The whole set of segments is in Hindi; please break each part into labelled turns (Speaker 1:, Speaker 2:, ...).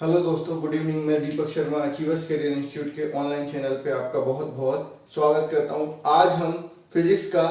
Speaker 1: हेलो दोस्तों, गुड इवनिंग। मैं Deepak Sharma achievers career institute के ऑनलाइन चैनल पे आपका बहुत बहुत स्वागत करता हूं। आज हम फिजिक्स का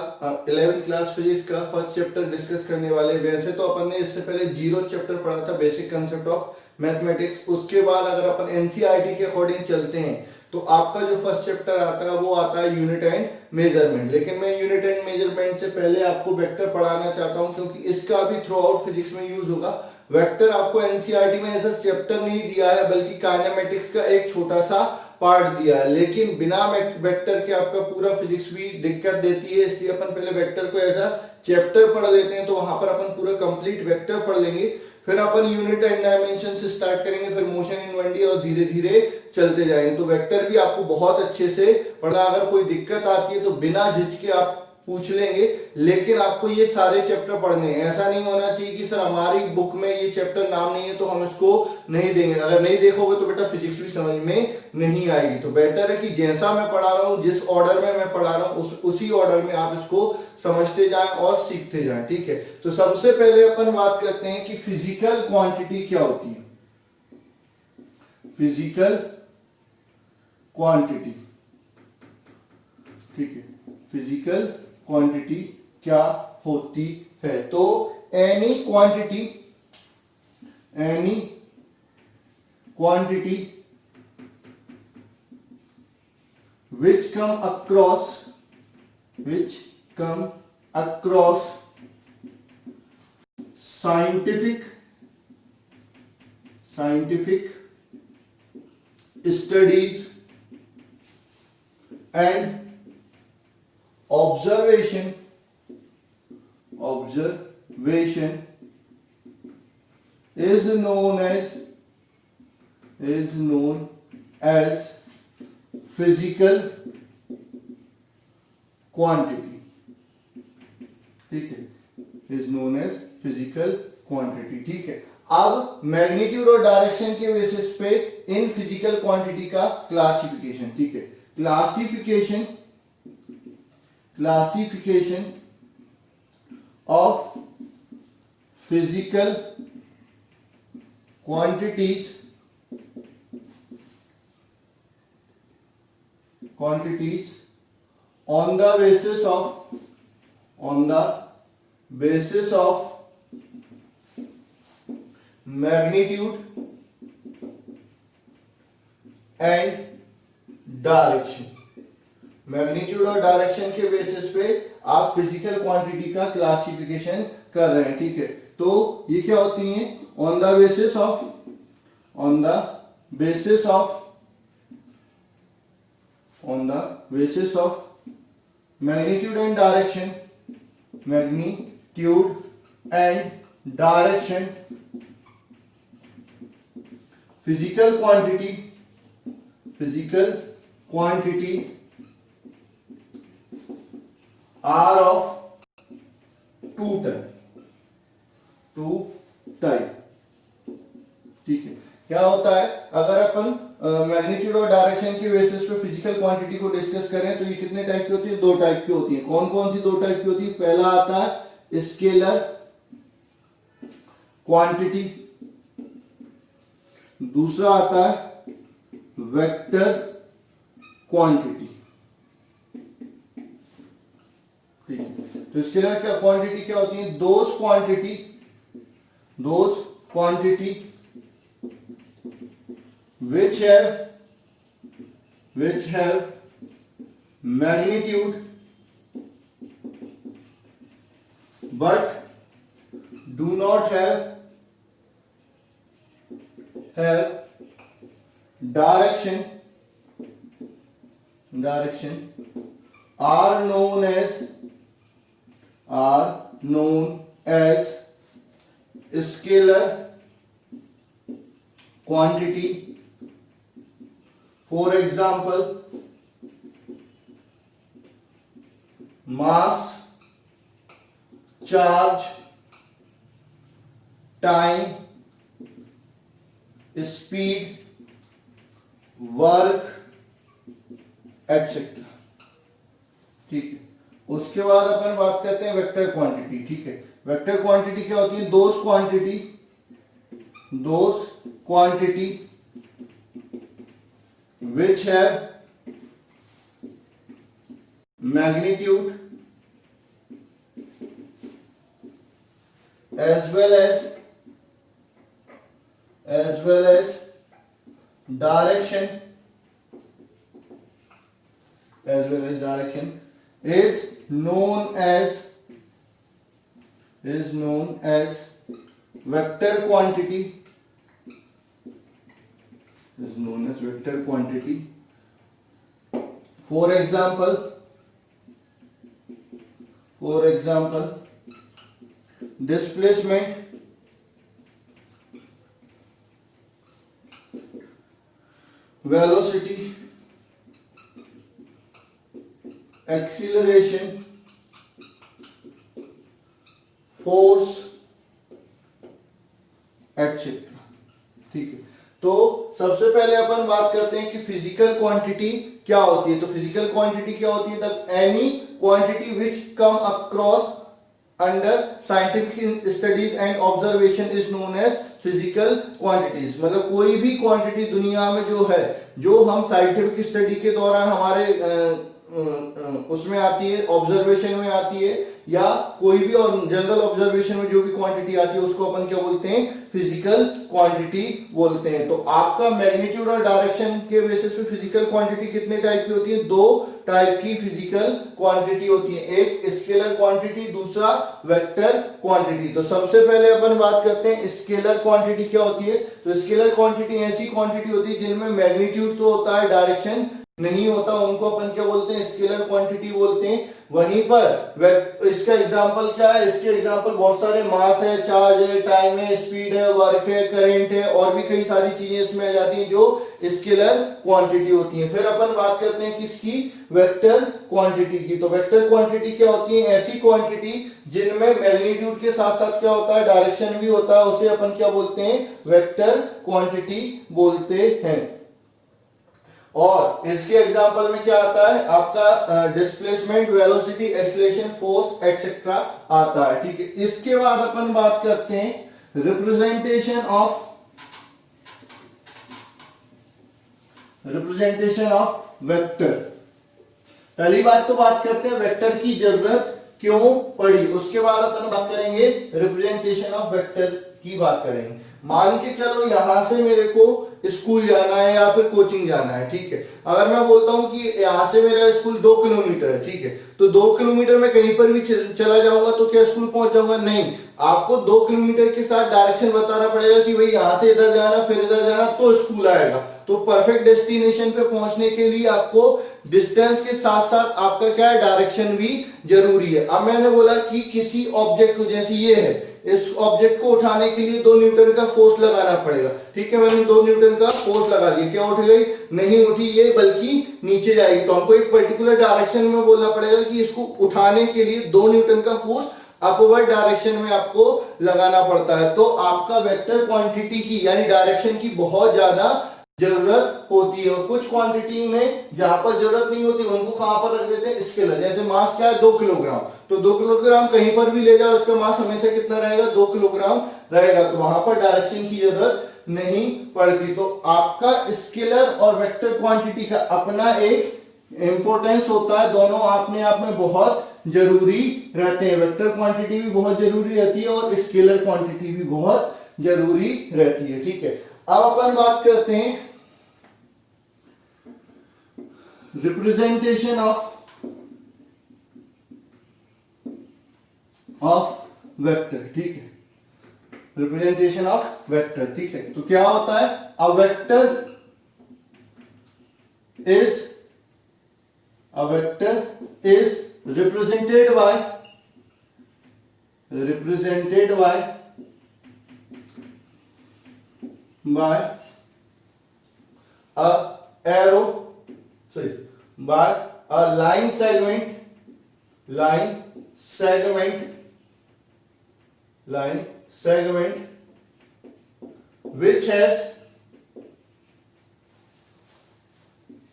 Speaker 1: 11th क्लास फिजिक्स का फर्स्ट चैप्टर डिस्कस करने वाले हैं। वैसे तो अपन ने इससे पहले जीरो चैप्टर पढ़ा था, बेसिक कंसेप्ट ऑफ मैथमेटिक्स। उसके बाद अगर अपन एनसीईआरटी के अकॉर्डिंग चलते हैं तो आपका जो फर्स्ट चैप्टर आता है वो आता है यूनिट एंड मेजरमेंट। लेकिन मैं यूनिट एंड मेजरमेंट से पहले आपको वेक्टर पढ़ाना चाहता हूं, क्योंकि इसका भी थ्रू आउट फिजिक्स में यूज होगा। वेक्टर आपको एनसीईआरटी में ऐसा चैप्टर नहीं दिया है, बल्कि काइनेमेटिक्स का एक छोटा सा पार्ट दिया है। लेकिन बिना वेक्टर के आपका पूरा फिजिक्स भी दिक्कत देती है, इसलिए अपन पहले वेक्टर को ऐसा चैप्टर पढ़ लेते हैं, तो वहां पर अपन पूरा कंप्लीट वेक्टर पढ़ लेंगे। फिर अपन यूनिट एंड डायमेंशन से स्टार्ट करेंगे, फिर मोशन इन 1D और धीरे धीरे चलते जाएंगे। तो वेक्टर भी आपको बहुत अच्छे से पढ़ना। अगर कोई दिक्कत आती है तो बिना झिझके आप पूछ लेंगे, लेकिन आपको ये सारे चैप्टर पढ़ने हैं। ऐसा नहीं होना चाहिए कि सर हमारी बुक में ये चैप्टर नाम नहीं है तो हम इसको नहीं देंगे। अगर नहीं देखोगे तो बेटा फिजिक्स भी समझ में नहीं आएगी। तो बेटर है कि जैसा मैं पढ़ा रहा हूं, जिस ऑर्डर में मैं पढ़ा रहा हूं, उसी ऑर्डर में आप इसको समझते जाएं और सीखते जाएं। ठीक है, तो सबसे पहले अपन बात करते हैं कि फिजिकल क्वांटिटी क्या होती है। फिजिकल क्वांटिटी, ठीक है, फिजिकल क्वांटिटी क्या होती है। तो any quantity which come across scientific studies and observation is known as physical quantity। ठीक है, is known as physical quantity। ठीक है, अब मैग्नीट्यूड और डायरेक्शन के बेसिस पे इन फिजिकल क्वांटिटी का क्लासिफिकेशन। ठीक है, classification of physical quantities on the basis of magnitude and direction. Magnitude और डायरेक्शन के बेसिस पे आप फिजिकल क्वांटिटी का क्लासिफिकेशन कर रहे हैं। ठीक है, तो ये क्या होती हैं? On the basis of magnitude and direction physical quantity are of two type। ठीक है, क्या होता है? अगर अपन मैग्नीट्यूड और डायरेक्शन के बेसिस पे फिजिकल क्वांटिटी को डिस्कस करें तो ये कितने टाइप की होती है? दो टाइप की होती है। कौन कौन सी दो टाइप की होती है? पहला आता है स्केलर क्वांटिटी, दूसरा आता है वेक्टर क्वांटिटी। तो इसके लिए क्या क्वांटिटी क्या होती है? Those quantity which have magnitude but do not have direction are known as scalar quantity। For example, mass, charge, time, speed, work etcetera. ठीक है, उसके बाद अपन बात करते हैं वेक्टर क्वांटिटी। ठीक है, वेक्टर क्वांटिटी क्या होती है? Those quantity which have magnitude as well as direction is known as vector quantity, for example displacement, velocity, acceleration, force, etcetera. ठीक है, तो सबसे पहले अपन बात करते हैं कि फिजिकल क्वांटिटी क्या होती है। तो फिजिकल क्वांटिटी क्या होती है? The any quantity which come across under scientific studies and observation is known as physical quantities. मतलब कोई भी क्वांटिटी दुनिया में जो है, जो हम साइंटिफिक स्टडी के दौरान हमारे उसमें आती है, ऑब्जर्वेशन में आती है, या कोई भी और जनरल ऑब्जर्वेशन में जो भी क्वांटिटी आती है उसको अपन क्या बोलते हैं? फिजिकल क्वांटिटी बोलते हैं। तो आपका मैग्नीट्यूड और डायरेक्शन के बेसिस पे फिजिकल क्वांटिटी कितने टाइप की होती है? दो टाइप की फिजिकल क्वांटिटी होती है, एक स्केलर क्वांटिटी, दूसरा वेक्टर क्वांटिटी। तो सबसे पहले अपन बात करते हैं स्केलर क्वांटिटी क्या होती है। तो स्केलर क्वांटिटी ऐसी क्वांटिटी होती है जिनमें मैग्नीट्यूड तो होता है, डायरेक्शन नहीं होता, उनको अपन क्या बोलते हैं? स्केलर क्वांटिटी बोलते हैं। वहीं पर इसका एग्जांपल क्या है? इसके एग्जांपल बहुत सारे, मास है, चार्ज है, टाइम है, स्पीड है, वर्क है, करंट है, और भी कई सारी चीजें इसमें आ जाती हैं जो स्केलर क्वांटिटी होती है। फिर अपन बात करते हैं किसकी? वेक्टर क्वांटिटी की। तो वेक्टर क्वांटिटी क्या होती है? ऐसी क्वांटिटी जिनमें मैग्नीट्यूड के साथ साथ क्या होता है? डायरेक्शन भी होता है, उसे अपन क्या बोलते हैं? वेक्टर क्वांटिटी बोलते हैं। और इसके एग्जांपल में क्या आता है? आपका displacement, velocity, acceleration, force etcetera आता है। ठीक है, इसके बाद अपन बात करते हैं रिप्रेजेंटेशन ऑफ वेक्टर। पहली बात तो बात करते हैं वेक्टर की जरूरत क्यों पड़ी, उसके बाद अपन बात करेंगे रिप्रेजेंटेशन ऑफ वेक्टर की बात करेंगे। मान के चलो यहां से मेरे को स्कूल जाना है या फिर कोचिंग जाना है, ठीक है। अगर मैं बोलता हूं कि यहां से मेरा स्कूल 2 किलोमीटर है, ठीक है, तो 2 किलोमीटर में कहीं पर भी चला जाऊंगा तो क्या स्कूल पहुंच जाऊंगा? नहीं, आपको 2 किलोमीटर के साथ डायरेक्शन बताना पड़ेगा कि भाई यहां से इधर जाना, फिर इधर जाना, तो स्कूल आएगा। तो परफेक्ट डेस्टिनेशन पे पहुंचने के लिए आपको डिस्टेंस के साथ साथ आपका क्या है? डायरेक्शन भी जरूरी है। अब मैंने बोला कि किसी ऑब्जेक्ट को, जैसे ये है, इस ऑब्जेक्ट को उठाने के लिए 2 न्यूटन का फोर्स लगाना पड़ेगा, ठीक है। मैंने 2 न्यूटन का फोर्स लगा दिया, क्या उठ गई? नहीं उठी ये, बल्कि नीचे जाएगी। तो हमको एक पर्टिकुलर डायरेक्शन में बोलना पड़ेगा कि इसको उठाने के लिए 2 न्यूटन का फोर्स अपवर्ड डायरेक्शन में आपको लगाना पड़ता है। तो आपका वेक्टर क्वांटिटी की यानी डायरेक्शन की बहुत ज्यादा जरूरत होती है। और कुछ क्वांटिटी में जहां पर जरूरत नहीं होती उनको कहां पर रख देते हैं? स्केलर। जैसे मास क्या है? 2 किलोग्राम, तो 2 किलोग्राम कहीं पर भी ले जाओ, उसका मास हमेशा कितना रहेगा? 2 किलोग्राम रहेगा। तो वहां पर डायरेक्शन की जरूरत नहीं पड़ती। तो आपका स्केलर और वेक्टर क्वांटिटी का अपना एक इंपॉर्टेंस होता है, दोनों अपने आप में बहुत जरूरी रहते हैं। वेक्टर क्वांटिटी भी बहुत जरूरी रहती है और स्केलर क्वांटिटी भी बहुत जरूरी रहती है, ठीक है। अब अपन बात करते हैं रिप्रेजेंटेशन ऑफ वेक्टर, ठीक है। रिप्रेजेंटेशन ऑफ वेक्टर, ठीक है। तो क्या होता है? A vector is represented by a arrow, sorry, by a line segment which has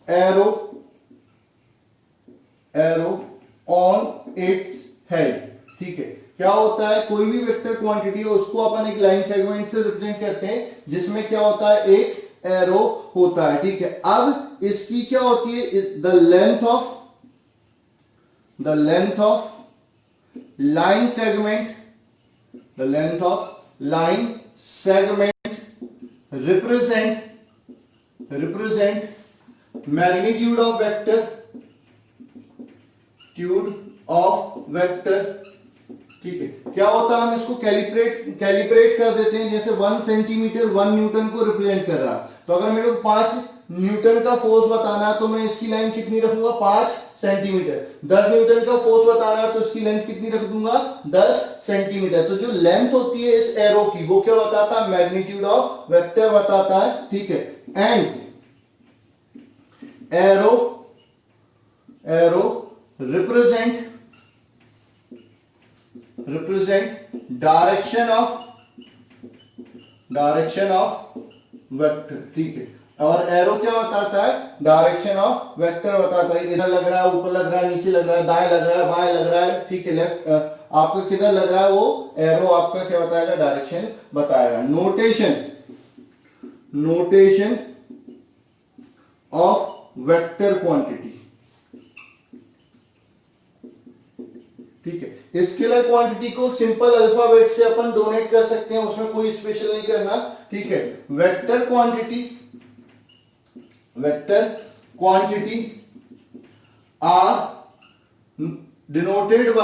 Speaker 1: arrow on its head, ठीक है। क्या होता है कोई भी वेक्टर क्वांटिटी हो उसको अपन एक लाइन सेगमेंट से रिप्रेजेंट करते हैं जिसमें क्या होता है, एक एरो होता है, ठीक है। अब इसकी क्या होती है, the length of line segment, the length of line segment represent magnitude of vector, ठीक है। क्या होता है, हम इसको कैलिब्रेट कर देते हैं, जैसे 1 सेंटीमीटर 1 न्यूटन को रिप्रेजेंट कर रहा है। तो अगर मेरे को 5 न्यूटन का फोर्स बताना है तो मैं इसकी लाइन कितनी रखूंगा, 5 सेंटीमीटर। 10 न्यूटन का फोर्स बताना है तो इसकी लेंथ कितनी रख दूंगा, 10 सेंटीमीटर। तो जो लेंथ होती है इस एरो की वो क्या बताता है, मैग्नीट्यूड ऑफ वेक्टर बताता है, ठीक है। And arrow represent direction of vector, ठीक है। और एरो क्या बताता है, डायरेक्शन ऑफ वेक्टर बताता है। इधर लग रहा है, ऊपर लग रहा है, नीचे लग रहा है, दाएं लग रहा है, बाएं लग रहा है, ठीक है। लेफ्ट आपका किधर लग रहा है, वो एरो आपका क्या बताएगा, डायरेक्शन बताएगा। नोटेशन ऑफ वेक्टर क्वांटिटी, ठीक है। स्केलर क्वांटिटी को सिंपल अल्फाबेट से अपन डोनेट कर सकते हैं, उसमें कोई स्पेशल नहीं करना, ठीक है। Vector quantity are denoted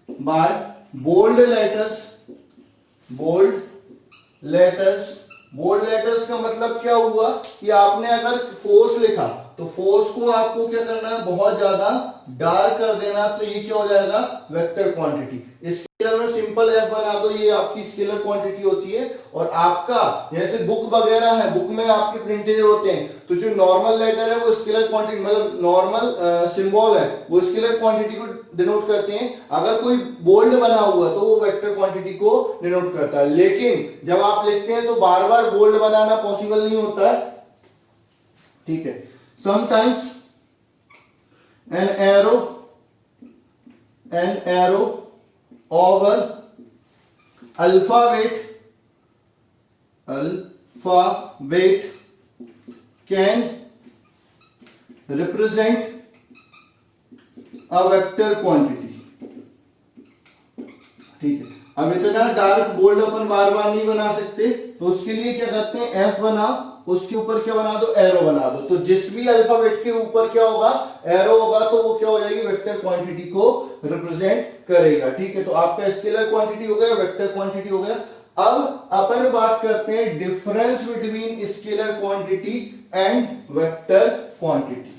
Speaker 1: by bold letters का मतलब क्या हुआ कि आपने अगर फोर्स लिखा तो फोर्स को आपको क्या करना है, बहुत ज्यादा डार्क कर देना, तो ये क्या हो जाएगा, वेक्टर क्वांटिटी। स्केलर में सिंपल एफ बना दो, ये आपकी स्केलर क्वांटिटी होती है। और आपका जैसे बुक वगैरह है, बुक में आपके प्रिंटेड होते हैं, तो जो नॉर्मल लेटर है वो स्केलर क्वांटिटी, मतलब नॉर्मल सिंबल है वो स्केलर क्वांटिटी को डिनोट करते हैं। अगर कोई बोल्ड बना हुआ तो वो वेक्टर क्वांटिटी को डिनोट करता है। लेकिन जब आप लिखते हैं तो बार बार बोल्ड बनाना पॉसिबल नहीं होता है, ठीक है। Sometimes an arrow over alphabet can represent a vector quantity, ठीक है। अब इतना डार्क बोल्ड अपन बार बार नहीं बना सकते, तो उसके लिए क्या करते हैं, एफ बना, उसके ऊपर क्या बना दो, एरो बना दो। तो जिस भी अल्फाबेट के ऊपर क्या होगा, एरो होगा, तो वो क्या हो जाएगी, वेक्टर क्वांटिटी को रिप्रेजेंट करेगा, ठीक है। तो आपका स्केलर क्वांटिटी हो गया, वेक्टर क्वांटिटी हो गया। अब अपन बात करते हैं difference between scalar quantity and vector quantity.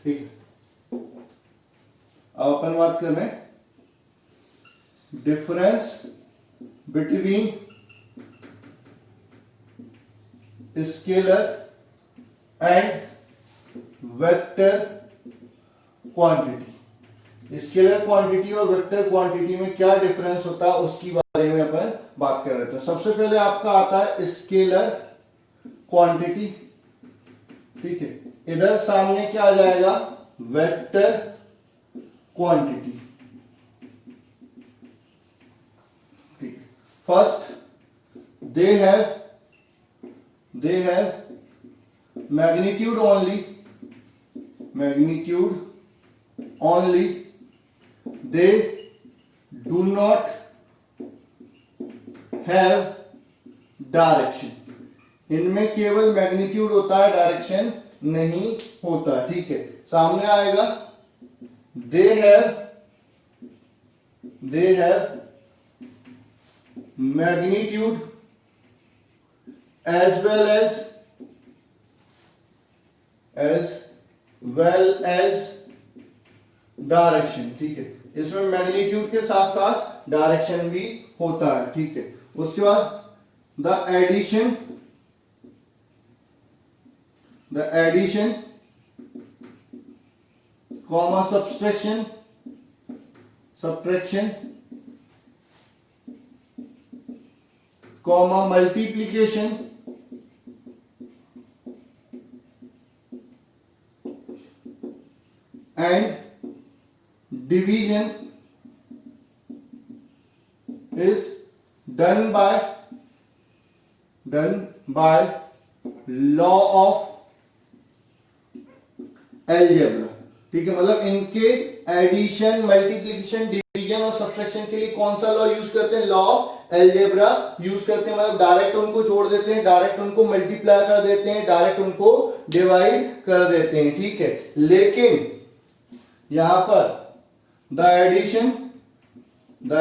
Speaker 1: ठीक है, अब अपन बात कर रहे हैं difference between scalar and vector quantity. Scalar quantity और वेक्टर क्वांटिटी में क्या डिफरेंस होता है उसकी बारे में अपन बात कर रहे थे। सबसे पहले आपका आता है स्केलर क्वांटिटी, ठीक है। इधर सामने क्या आ जाएगा, वेक्टर क्वांटिटी, ठीक। First they have magnitude only, they do not have direction. इनमें केवल मैग्नीट्यूड होता है, डायरेक्शन नहीं होता, ठीक है। सामने आएगा they have magnitude as well as direction, ठीक है। इसमें मैग्नीट्यूड के साथ साथ डायरेक्शन भी होता है, ठीक है। उसके बाद the addition comma subtraction comma multiplication and division is done by law of algebra। ठीक है, मतलब इनके एडिशन, मल्टीप्लिकेशन, डिवीजन और सब्ट्रैक्शन के लिए कौन सा लॉ यूज करते हैं? लॉ ऑफ एलजेब्रा यूज करते हैं। मतलब डायरेक्ट उनको जोड़ देते हैं, डायरेक्ट उनको मल्टीप्लाई कर देते हैं, डायरेक्ट उनको डिवाइड कर देते हैं। ठीक है, लेकिन यहां पर the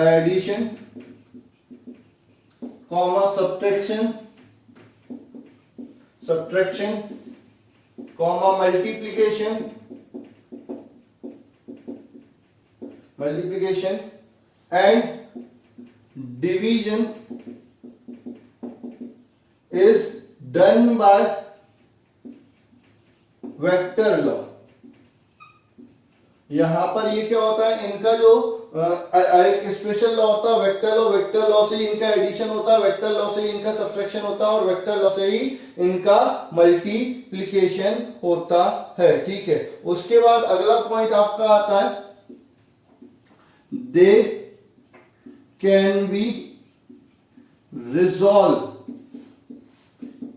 Speaker 1: addition comma subtraction comma multiplication and division is done by vector law. यहां पर ये क्या होता है, इनका जो एक स्पेशल लॉ होता है वेक्टर लॉ। वेक्टर लॉ से ही इनका एडिशन होता है, वेक्टर लॉ से ही इनका सब्ट्रैक्शन होता है और वेक्टर लॉ से ही इनका मल्टीप्लिकेशन होता है। ठीक है, उसके बाद अगला पॉइंट आपका आता है, they can be resolve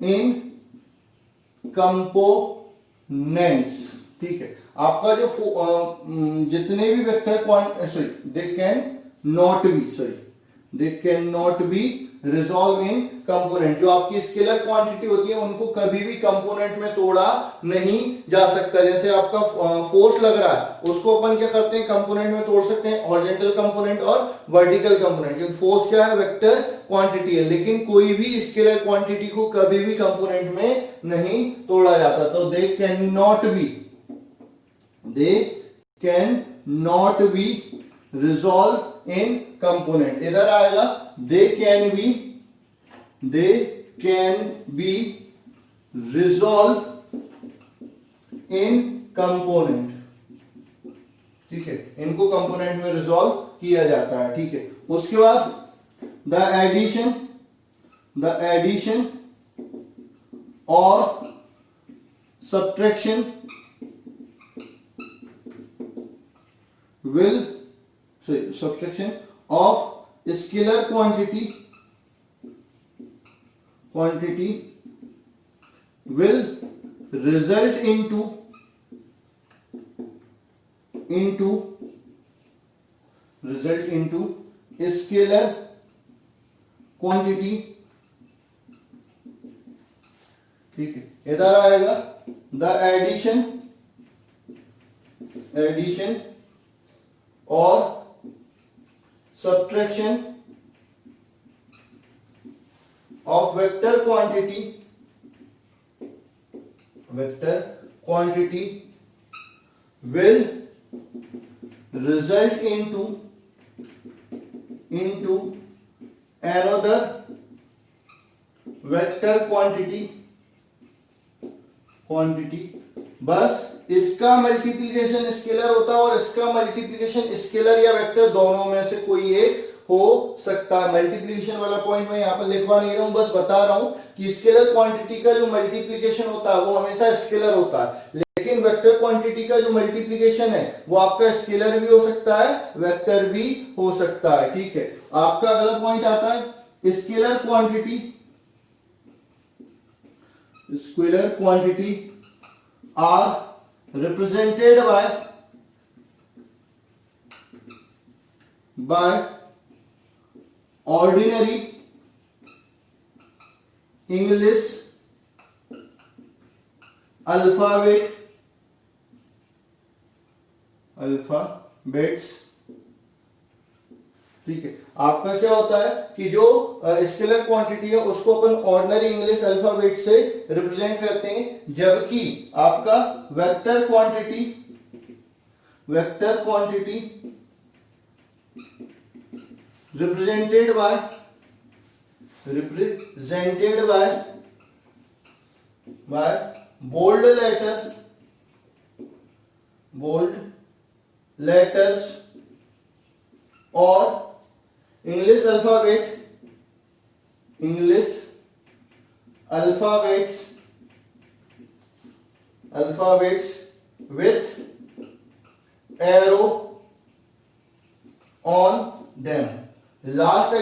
Speaker 1: in components. ठीक है, आपका जो जितने भी vector they can not be resolve in component. जो आपकी स्केलर क्वांटिटी होती है उनको कभी भी कंपोनेंट में तोड़ा नहीं जा सकता। जैसे आपका फोर्स लग रहा है, उसको अपन क्या करते हैं, कंपोनेंट में तोड़ सकते हैं, हॉरिजॉन्टल कंपोनेंट और वर्टिकल कंपोनेंट। क्योंकि फोर्स क्या है, वेक्टर क्वांटिटी है, लेकिन कोई भी स्केलर क्वांटिटी को कभी भी कंपोनेंट में नहीं तोड़ा जाता। तो they can not be resolve in component. इधर आएगा they can be resolve in component. ठीक है, इनको कंपोनेंट में रिजॉल्व किया जाता है। ठीक है, उसके बाद द एडिशन और subtraction subtraction of scalar quantity will result into scalar quantity। ठीक है, इधर आएगा द एडिशन और subtraction of vector quantity will result into another vector quantity। बस इसका मल्टीप्लिकेशन स्केलर होता है और इसका मल्टीप्लिकेशन स्केलर या वेक्टर दोनों में से कोई एक हो सकता है। मल्टीप्लिकेशन वाला पॉइंट मैं यहाँ पर लिखवा नहीं रहा हूं, बस बता रहा हूं कि स्केलर क्वांटिटी का जो मल्टीप्लिकेशन होता है वो हमेशा स्केलर होता है, लेकिन वेक्टर क्वांटिटी का जो मल्टीप्लिकेशन है वो आपका स्केलर भी हो सकता है, वेक्टर भी हो सकता है। ठीक है, आपका अगला पॉइंट आता है scalar quantity are represented by ordinary English alphabets। ठीक है, आपका क्या होता है कि जो स्केलर क्वांटिटी है उसको अपन ऑर्डिनरी इंग्लिश अल्फाबेट से रिप्रेजेंट करते हैं, जबकि आपका vector quantity represented by bold letters और English alphabets with arrow on them. Last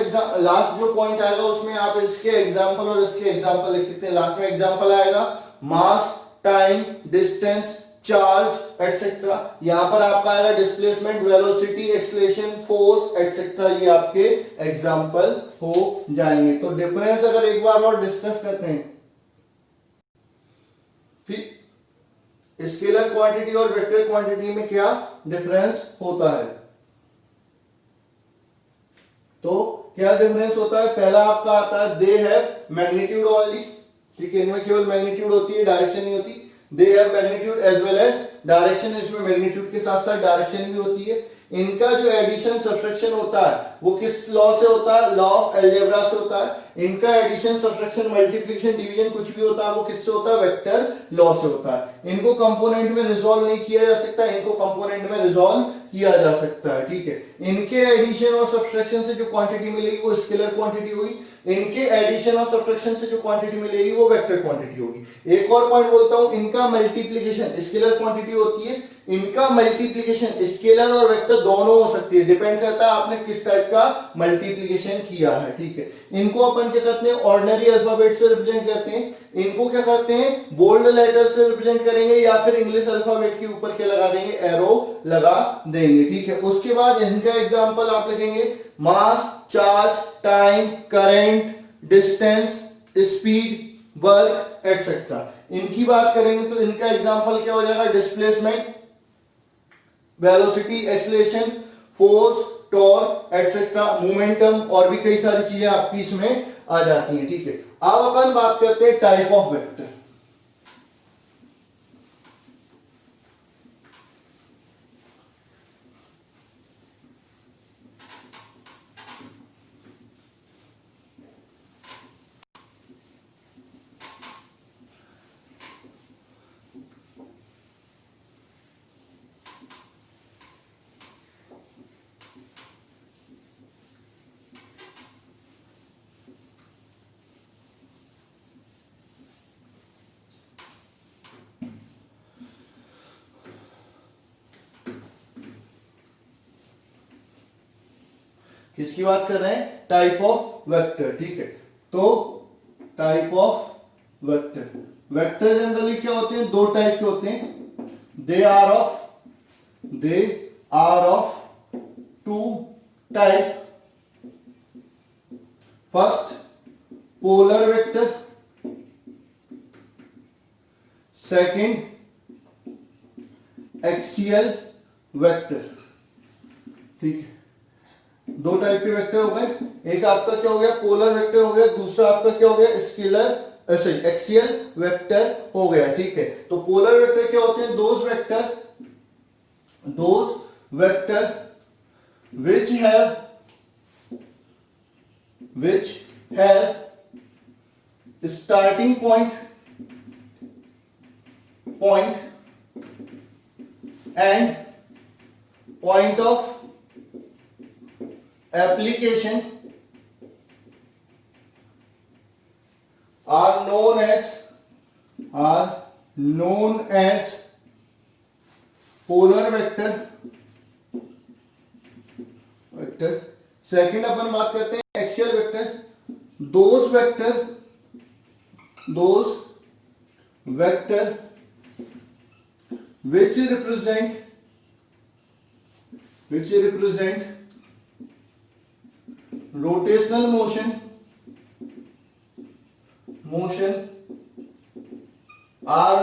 Speaker 1: जो पॉइंट आएगा उसमें आप इसके एग्जांपल और इसके एग्जांपल लिख सकते हैं। लास्ट में एग्जांपल आएगा मास, टाइम, डिस्टेंस, चार्ज एटसेट्रा। यहां पर आपका आएगा displacement, velocity, acceleration, force etcetera. ये आपके एग्जांपल हो जाएंगे। तो डिफरेंस अगर एक बार और डिस्कस करते हैं, ठीक, स्केलर क्वांटिटी और वेक्टर क्वांटिटी में क्या डिफरेंस होता है। तो क्या डिफरेंस होता है? पहला आपका आता है दे हैव मैग्नीट्यूड ओनली, ठीक है, इनमें केवल मैग्नीट्यूड होती है, डायरेक्शन नहीं होती। They have magnitude as well as direction, इसमें मैग्नीट्यूड के साथ साथ डायरेक्शन भी होती है। इनका जो एडिशन सब्ट्रैक्शन होता है वो किस लॉ से होता है? लॉ ऑफ अलजेब्रा से होता है। इनका एडिशन सब्ट्रैक्शन मल्टीप्लिकेशन डिवीजन कुछ भी होता है वो किससे होता है? वेक्टर लॉ से होता है। इनको कंपोनेंट में रिजॉल्व नहीं किया जा सकता, इनको कंपोनेंट में रिजॉल्व किया जा सकता है, ठीक है। इनके एडिशन और सब्ट्रैक्शन से जो क्वांटिटी मिलेगी वो स्केलर क्वांटिटी हुई, इनके एडिशन और सब्ट्रैक्शन से जो क्वांटिटी मिलेगी वो वेक्टर क्वांटिटी होगी। एक और पॉइंट बोलता हूं, इनका मल्टीप्लिकेशन स्केलर क्वांटिटी होती है, इनका मल्टीप्लिकेशन स्केलर और वेक्टर दोनों हो सकती है, डिपेंड करता है आपने किस टाइप का मल्टीप्लिकेशन किया है, ठीक है। इनको अपन क्या करते हैं? ऑर्डिनरी अल्फाबेट से रिप्रेजेंट करते हैं। इनको क्या करते हैं? बोल्ड लेटर से रिप्रेजेंट करेंगे या फिर इंग्लिश अल्फाबेट के ऊपर क्या लगा देंगे? एरो लगा देंगे, ठीक है। उसके बाद इनका एग्जांपल आप लिखेंगे mass, charge, time, current, distance, speed, work etcetera. इनकी बात करेंगे तो इनका एग्जांपल क्या हो जाएगा? Displacement, velocity, acceleration, force, torque etcetera, momentum और भी कई सारी चीजें आपकी इसमें आ जाती हैं, ठीक है। अब अपन बात करते हैं टाइप ऑफ वेक्टर। किसकी बात कर रहे हैं? टाइप ऑफ वेक्टर, ठीक है। तो type of vector, vector generally क्या होते हैं? दो टाइप के होते हैं। They are of two type. First polar vector, second axial vector, ठीक है। दो टाइप के वेक्टर हो गए, एक आपका क्या हो गया? पोलर वेक्टर हो गया, दूसरा आपका क्या हो गया? स्केलर एक्सियल वेक्टर हो गया, ठीक है। तो पोलर वेक्टर क्या होते हैं? Those vector which have starting point and point of application are known as polar vector। Second अपन बात करते हैं axial vector. Those vector which represent rotational motion are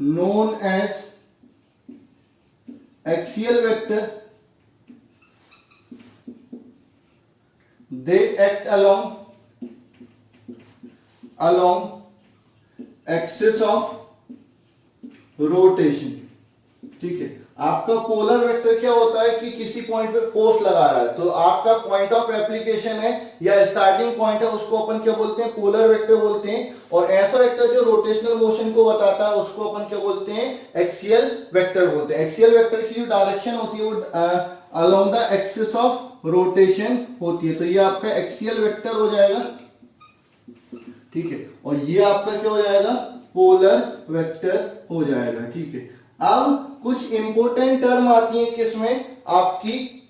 Speaker 1: known as axial vector। they act along axis of rotation, ठीक है। आपका पोलर वेक्टर क्या होता है कि किसी पॉइंट पे फोर्स लगा रहा है, तो आपका पॉइंट ऑफ एप्लीकेशन है या स्टार्टिंग पॉइंट है, उसको अपन क्या बोलते हैं? पोलर वेक्टर बोलते हैं। और ऐसा वेक्टर जो रोटेशनल मोशन को बताता है उसको अपन क्या बोलते हैं? एक्सियल वेक्टर बोलते हैं। एक्सियल वेक्टर की जो डायरेक्शन होती है वो along the axis of rotation होती है। तो ये आपका एक्सियल वेक्टर हो जाएगा, ठीक है। और ये आपका क्या हो जाएगा? पोलर वेक्टर हो जाएगा। ठीक है, अब कुछ इंपॉर्टेंट टर्म आती है किसमें, आपकी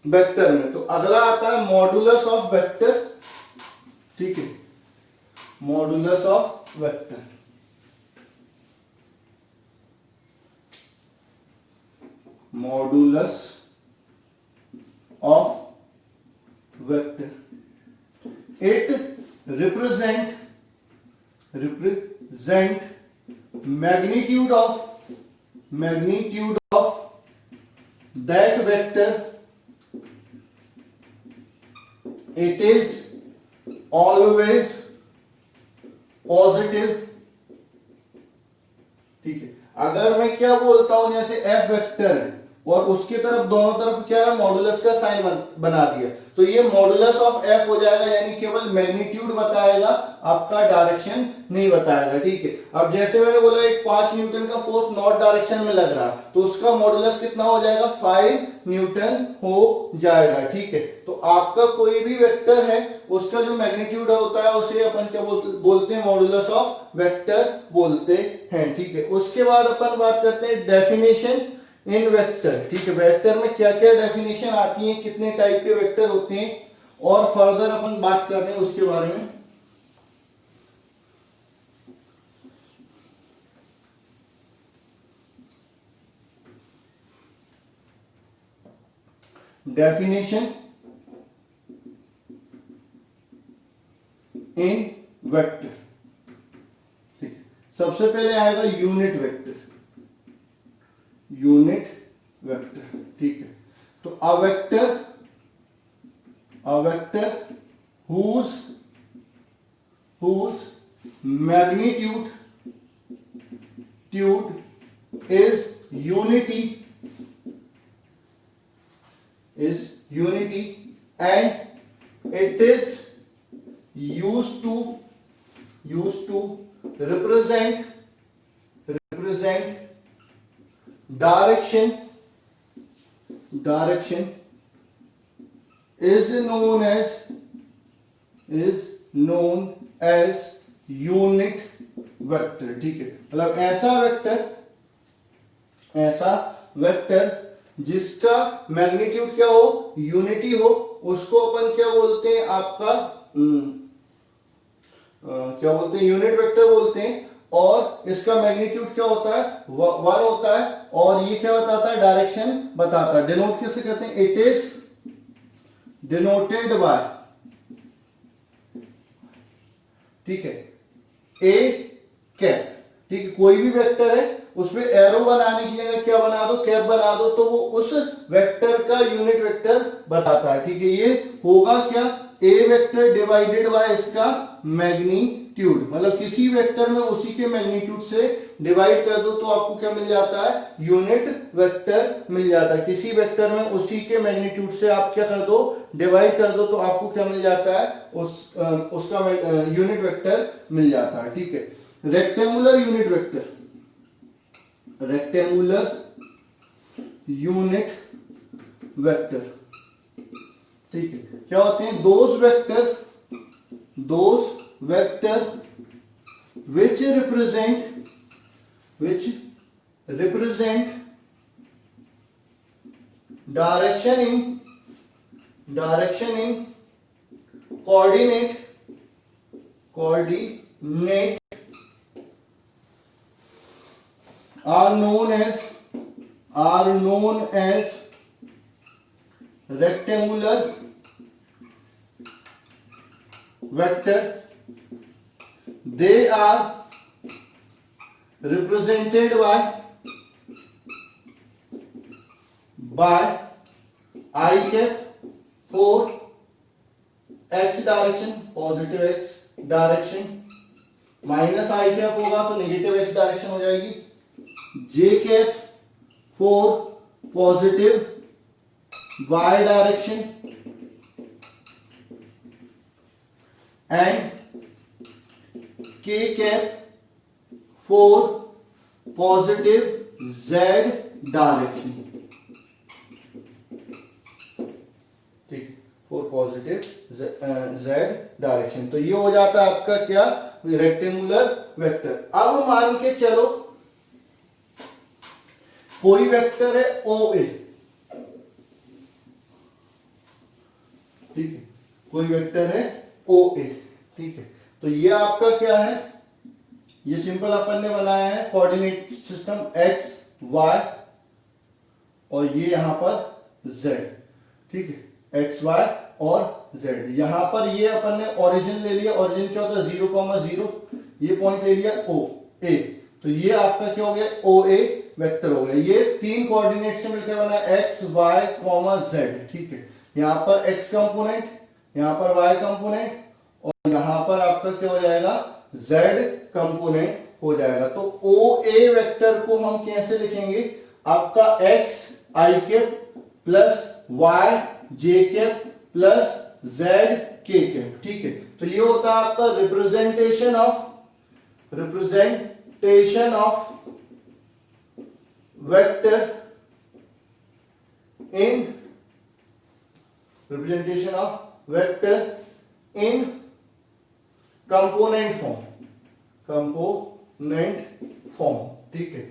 Speaker 1: वेक्टर में। तो अगला आता है मॉडुलस ऑफ वेक्टर। ठीक है, modulus of vector. Modulus of vector, it represent magnitude of that vector. It is always positive। ठीक है, अगर मैं क्या बोलता हूं, जैसे एफ वेक्टर है और उसकी तरफ दोनों तरफ क्या है, मॉडुलस का साइन बना दिया, तो ये मॉडुलस ऑफ एफ हो जाएगा, यानी केवल मैग्नीट्यूड बताएगा, आपका डायरेक्शन नहीं बताएगा। ठीक है, अब जैसे मैंने बोला एक 5 न्यूटन का फोर्स नॉर्थ डायरेक्शन में लग रहा, तो उसका मॉडुलस कितना हो जाएगा, 5 न्यूटन हो जाएगा। ठीक है, तो आपका कोई भी वेक्टर है उसका जो मैग्नीट्यूड होता है उसे अपन क्या बोलते हैं, मॉडुलस ऑफ वेक्टर बोलते हैं। ठीक है, उसके बाद अपन बात करते हैं डेफिनेशन इन वेक्टर। ठीक है, वेक्टर में क्या क्या डेफिनेशन आती है, कितने टाइप के वेक्टर होते हैं, और फर्दर अपन बात कर रहे हैं उसके बारे में। Definition in vector. ठीक है, सबसे पहले आएगा यूनिट वेक्टर। यूनिट वेक्टर, ठीक है, तो a vector whose magnitude is unity and it is used to represent direction is known as unit vector. ठीक है, मतलब ऐसा वेक्टर जिसका मैग्नीट्यूड क्या हो, यूनिटी हो, उसको अपन क्या बोलते हैं, आपका क्या बोलते हैं, यूनिट वेक्टर बोलते हैं। और इसका मैग्नीट्यूड क्या होता है, 1 होता है, और ये क्या बताता है, डायरेक्शन बताता है। डिनोट किससे कहते हैं, इट इज डिनोटेड बाय, ठीक है, ए कैप। ठीक है, कोई भी वेक्टर है उसमें एरो बनाने की जगह क्या बना दो, कैप बना दो, तो वो उस वेक्टर का यूनिट वेक्टर बताता है। ठीक है, ये होगा क्या, ए वेक्टर डिवाइडेड बाय इसका मैग्नीट्यूड, मतलब किसी वेक्टर में उसी के मैग्नीट्यूड से डिवाइड कर दो तो आपको क्या मिल जाता है, यूनिट वेक्टर मिल जाता है। किसी वेक्टर में उसी के मैग्नीट्यूड से आप क्या कर दो, डिवाइड कर दो, तो आपको क्या मिल जाता है, उसका यूनिट वेक्टर मिल जाता है। ठीक है, rectangular unit vector, rectangular unit vector. ठीक है, क्या होते हैं, those vector which represent direction in coordinate are known as rectangular vector. They are represented by I cap for x direction, positive x direction, minus I cap होगा तो नेगेटिव x डायरेक्शन हो जाएगी, j cap for positive y direction, and k cap for positive z direction. ठीक, फॉर पॉजिटिव z डायरेक्शन। तो ये हो जाता है आपका क्या, रेक्टेंगुलर वेक्टर। अब मान के चलो कोई वेक्टर है OA, ठीक है, कोई वेक्टर है OA, ठीक है। तो ये आपका क्या है, ये सिंपल अपन ने बनाया है कोऑर्डिनेट सिस्टम x y और ये यहां पर z, ठीक है, x y और z। यहां पर ये अपन ने ओरिजिन ले लिया, ओरिजिन क्या होता है 0,0, ये पॉइंट ले लिया O A, तो ये आपका क्या हो गया OA वेक्टर हो गया। ये तीन कोऑर्डिनेट से मिलकर बना x y z, ठीक है। यहां पर x कंपोनेंट, यहां पर y कंपोनेंट और यहां पर आपका क्या हो जाएगा z कंपोनेंट हो जाएगा। तो OA वेक्टर को हम कैसे लिखेंगे, आपका x i cap plus y j cap plus z k cap, ठीक है। तो ये होता है आपका representation of vector in component form, ठीक है।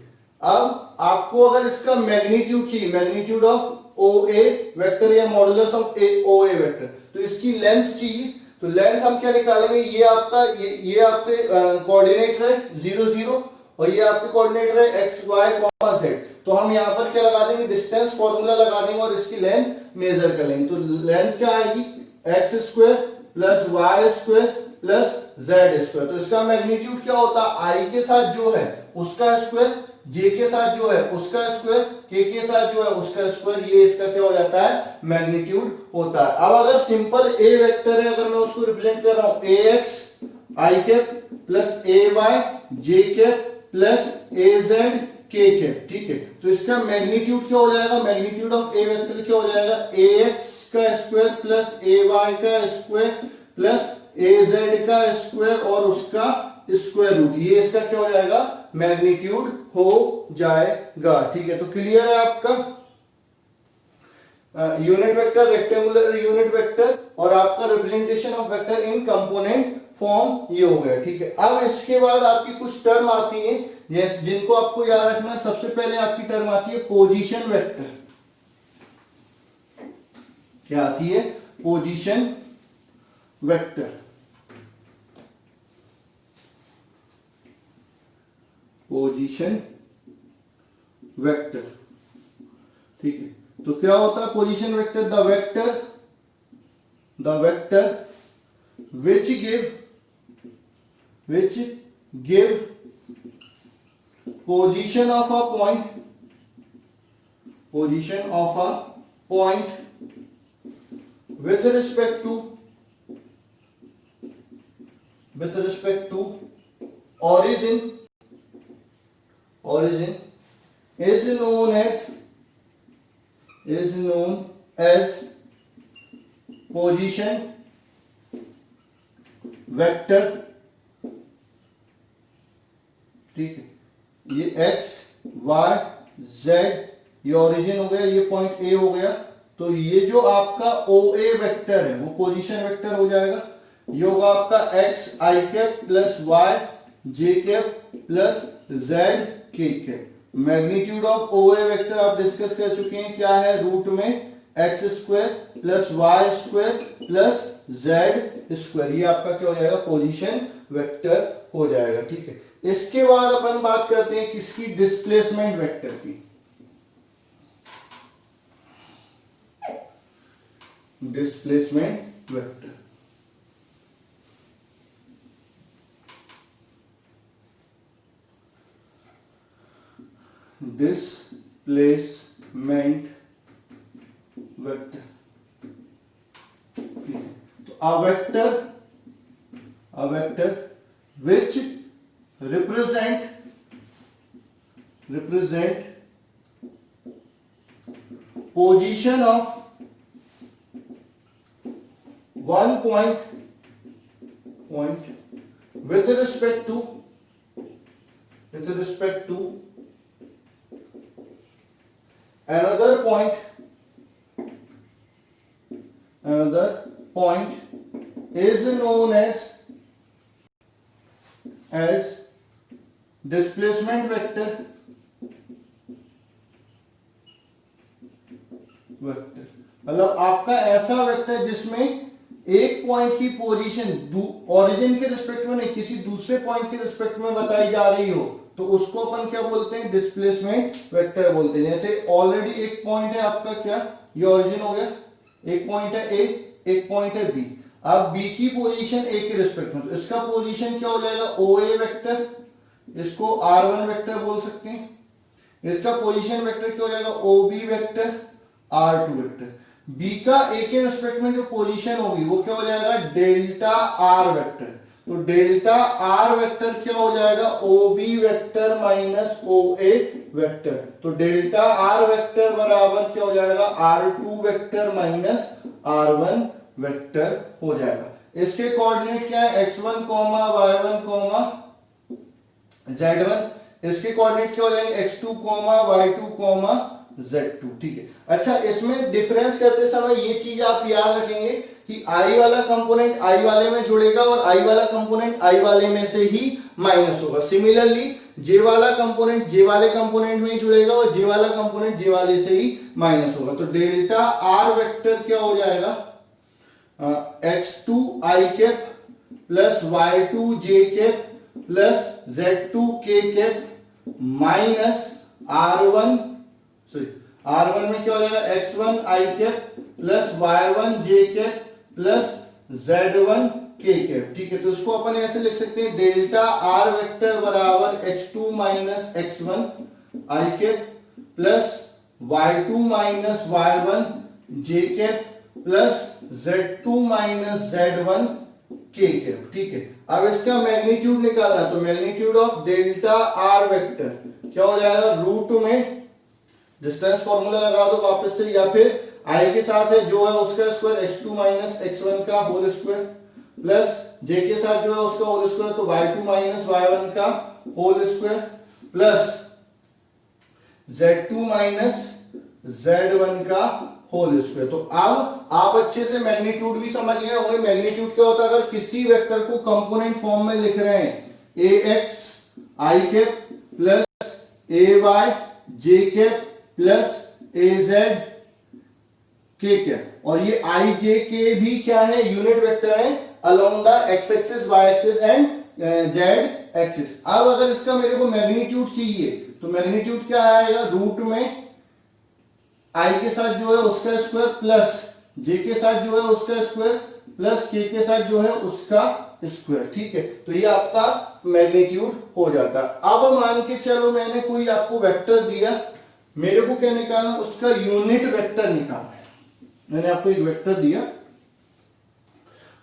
Speaker 1: अब आपको अगर इसका मैग्नीट्यूड चाहिए, मैग्नीट्यूड ऑफ OA वेक्टर या मॉडुलस ऑफ OA वेक्टर, तो इसकी लेंथ चाहिए। तो लेंथ हम क्या निकालेंगे, ये आपका ये आपके कोऑर्डिनेट है 0 0 और ये आपके कोऑर्डिनेट है x y z। तो हम यहाँ पर क्या लगा देंगे, डिस्टेंस फॉर्मूला लगा देंगे और इसकी लेंथ मेजर कर लेंगे। तो लेंथ क्या आएगी x square plus y square plus z square. तो इसका मैग्नीट्यूड क्या होता है, i के साथ जो है उसका स्क्वायर, j के साथ जो है उसका स्क्वायर, k के साथ जो है उसका स्क्वायर, ये इसका क्या हो जाता है मैग्नीट्यूड होता है। अब अगर सिंपल a वेक्टर है, अगर मैं उसको रिप्रेजेंट कर रहा हूं ax i cap plus ay j cap plus az k cap, ठीक है। तो इसका मैग्नीट्यूड क्या हो जाएगा, मैग्नीट्यूड ऑफ a वेक्टर क्या हो जाएगा ax का स्क्वायर प्लस ay का स्क्वायर प्लस az का स्क्वायर और उसका स्क्वायर रूट, ये इसका क्या हो जाएगा मैग्नीट्यूड हो जाएगा, ठीक है। तो क्लियर है आपका unit vector, rectangular unit vector और आपका representation of vector in component form, ये हो गया, ठीक है। अब इसके बाद आपकी कुछ टर्म आती है जिनको आपको याद रखना। सबसे पहले आपकी टर्म आती है पोजीशन वेक्टर। क्या आती है, पोजीशन वेक्टर, पोजीशन वेक्टर, ठीक है। तो क्या होता है position vector, the vector which give position of a point with respect to origin is known as position vector, ठीक है। ये x y z ये ओरिजिन हो गया, ये पॉइंट A हो गया। तो ये जो आपका OA वेक्टर है वो पोजीशन वेक्टर हो जाएगा। ये होगा आपका x i cap plus y j cap plus z k cap. Magnitude of OA vector आप डिस्कस कर चुके हैं, क्या है रूट में x square plus y square plus z square, ये आपका क्या हो जाएगा पोजीशन वेक्टर हो जाएगा, ठीक है। इसके बाद अपन बात करते हैं किसकी, डिस्प्लेसमेंट वेक्टर की। Displacement vector, displacement vector, a vector which represent position of one point with respect to another point is known as as displacement vector मतलब आपका ऐसा वेक्टर जिसमें एक पॉइंट की पोजीशन ओरिजिन के रिस्पेक्ट में नहीं, किसी दूसरे पॉइंट के रिस्पेक्ट में बताई जा रही हो, तो उसको अपन क्या बोलते हैं, डिस्प्लेसमेंट वेक्टर बोलते हैं। जैसे ऑलरेडी एक पॉइंट है आपका, क्या ये ओरिजिन हो गया, एक पॉइंट है ए, एक पॉइंट है बी। अब बी की पोजीशन ए के रिस्पेक्ट में, तो इसका पोजीशन क्या हो जाएगा, ओ ए वेक्टर, इसको R1 वेक्टर बोल सकते हैं। इसका पोजीशन वेक्टर क्या हो जाएगा, O B vector, R2 vector. B का ए के रिस्पेक्ट में जो पोजीशन होगी वो क्या हो जाएगा, डेल्टा आर वेक्टर। तो डेल्टा आर वेक्टर क्या हो जाएगा, O B vector minus O A vector. तो डेल्टा आर वेक्टर बराबर क्या हो जाएगा, R2 vector minus R1 vector हो जाएगा। इसके कोऑर्डिनेट क्या है, x1, y1, z1। इसके कोऑर्डिनेट क्या हो जाएंगे, x2, y2, z2। ठीक है। अच्छा, इसमें डिफरेंस करते समय ये चीज आप याद रखेंगे कि i वाला कंपोनेंट i वाले में जुड़ेगा और i वाला कंपोनेंट i वाले में से ही माइनस होगा। सिमिलरली j वाला कंपोनेंट j वाले कंपोनेंट में ही जुड़ेगा और j वाला कंपोनेंट j वाले से ही माइनस होगा। तो डेल्टा r वेक्टर क्या हो जाएगा, x2 i cap plus y2 j cap plus z2 k cap minus R1 में क्या हो जाएगा, x1 i cap plus y1 j cap plus z1 k cap. ठीक है, तो इसको अपन ऐसे लिख सकते हैं, डेल्टा r वेक्टर बराबर x2 minus x1 i cap plus y2 minus y1 j cap plus z2 minus z1 k cap. ठीक है, अब इसका मैग्नीट्यूड निकालना, तो magnitude of delta r vector क्या हो जाएगा, रूट में डिस्टेंस फॉर्मूला लगा दो वापस से, या फिर i के साथ है जो है उसका स्क्वायर x2 माइनस x1 का होल स्क्वायर प्लस j के साथ जो है उसका होल स्क्वायर, तो y2 माइनस y1 का whole square plus z2 minus z1 का होल स्क्वायर। तो अब आप अच्छे से मैग्नीट्यूड भी समझ गए होंगे। मैग्नीट्यूड क्या होता है, अगर किसी वेक्टर को कंपोनेंट फॉर्म में लिख रहे हैं, ax i cap plus ay j cap plus az k cap, और ये i j k भी क्या है, यूनिट वेक्टर है along the x axis, y axis and z axis. अब अगर इसका मेरे को मैग्नीट्यूड चाहिए, तो मैग्नीट्यूड क्या आएगा, रूट में i के साथ जो है उसका स्क्वायर प्लस j के साथ जो है उसका स्क्वायर प्लस k के साथ जो है उसका स्क्वायर। ठीक है, तो ये आपका मैग्नीट्यूड हो जाता है। अब मान के चलो मैंने कोई आपको वेक्टर दिया, मेरे को क्या निकालना, उसका यूनिट वेक्टर निकालना है। मैंने आपको एक वेक्टर दिया,